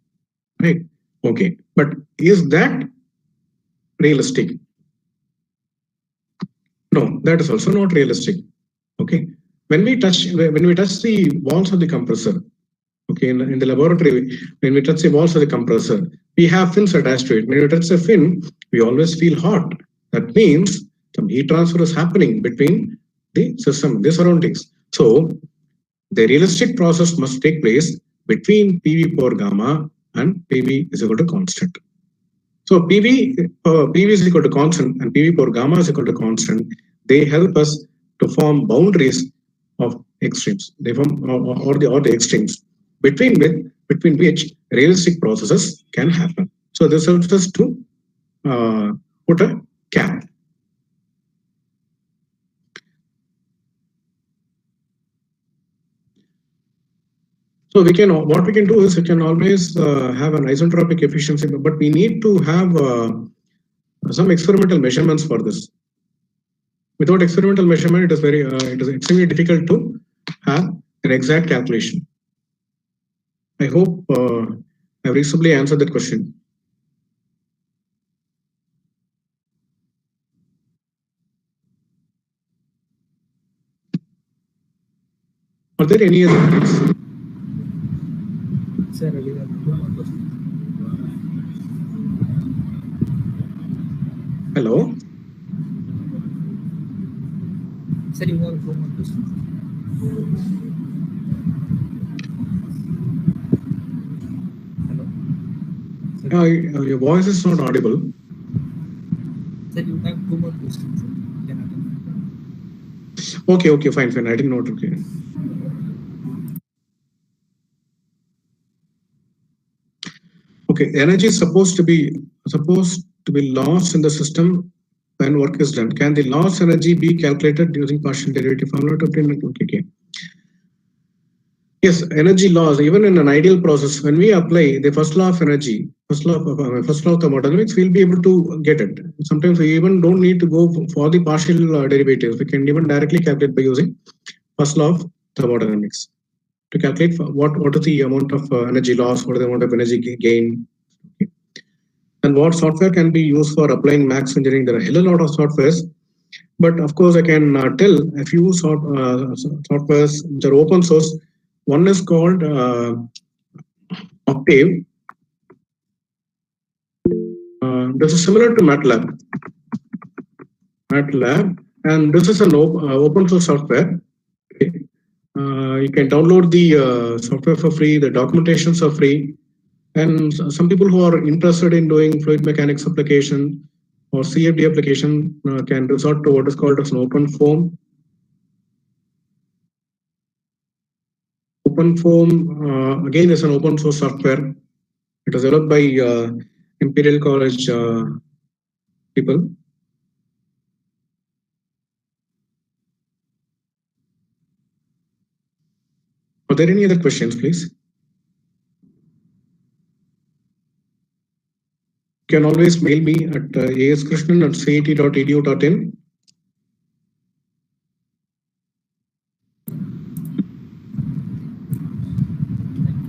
Right? Okay. But is that realistic? No, that is also not realistic. Okay. When we touch the walls of the compressor, Okay, in the laboratory, when we touch the walls of the compressor, we have fins attached to it. When we touch the fin, we always feel hot. That means some heat transfer is happening between the system, the surroundings. So the realistic process must take place between PV power gamma and PV is equal to constant. So PV is equal to constant and PV power gamma is equal to constant. They help us to form boundaries of extremes. They form or the extremes between which realistic processes can happen. So this helps us to put a cap. So what we can do is we can always have an isentropic efficiency, but we need to have some experimental measurements for this. Without experimental measurement, it is extremely difficult to have an exact calculation. I hope I reasonably answered that question. Are there any other things? Sir, we have two more questions. Hello? Sir, you have two more questions. Hello? Your voice is not audible. Sir, you have two more questions. Sir. Okay, fine. I didn't know it. Okay. Okay, energy is supposed to be lost in the system when work is done. Can the lost energy be calculated using partial derivative formula to obtain it? Okay. Yes, energy loss, even in an ideal process, when we apply the first law of energy, first law of thermodynamics, we'll be able to get it. Sometimes we even don't need to go for the partial derivatives. We can even directly calculate by using first law of thermodynamics to calculate what is the amount of energy loss, what is the amount of energy gain, and what software can be used for applying max engineering. There are a hell of a lot of softwares, but of course I can tell a few softwares which are open source. One is called Octave. This is similar to MATLAB, and this is an open source software. Okay. You can download the software for free. The documentations are free, and some people who are interested in doing fluid mechanics application or CFD application can resort to what is called as an OpenFOAM. OpenFOAM again is an open source software. It is developed by Imperial College people. Are there any other questions, please? You can always mail me at askrishnan@cet.edu.in.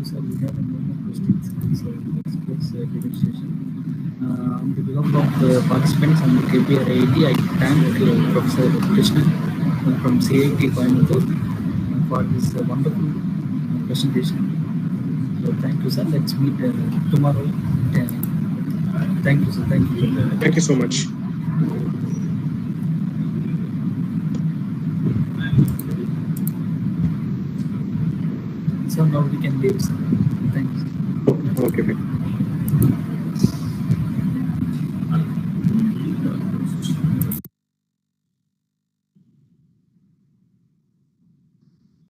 Sir, we have no more questions. So let's close the session. On behalf of the participants and the KPR-IIT, I thank Professor Krishnan from CIT Coimbatore for this wonderful presentation. So thank you, sir. Let's meet tomorrow. Thank you, sir. Thank you. Thank you so much. So now we can leave, sir. Thank you. Okay.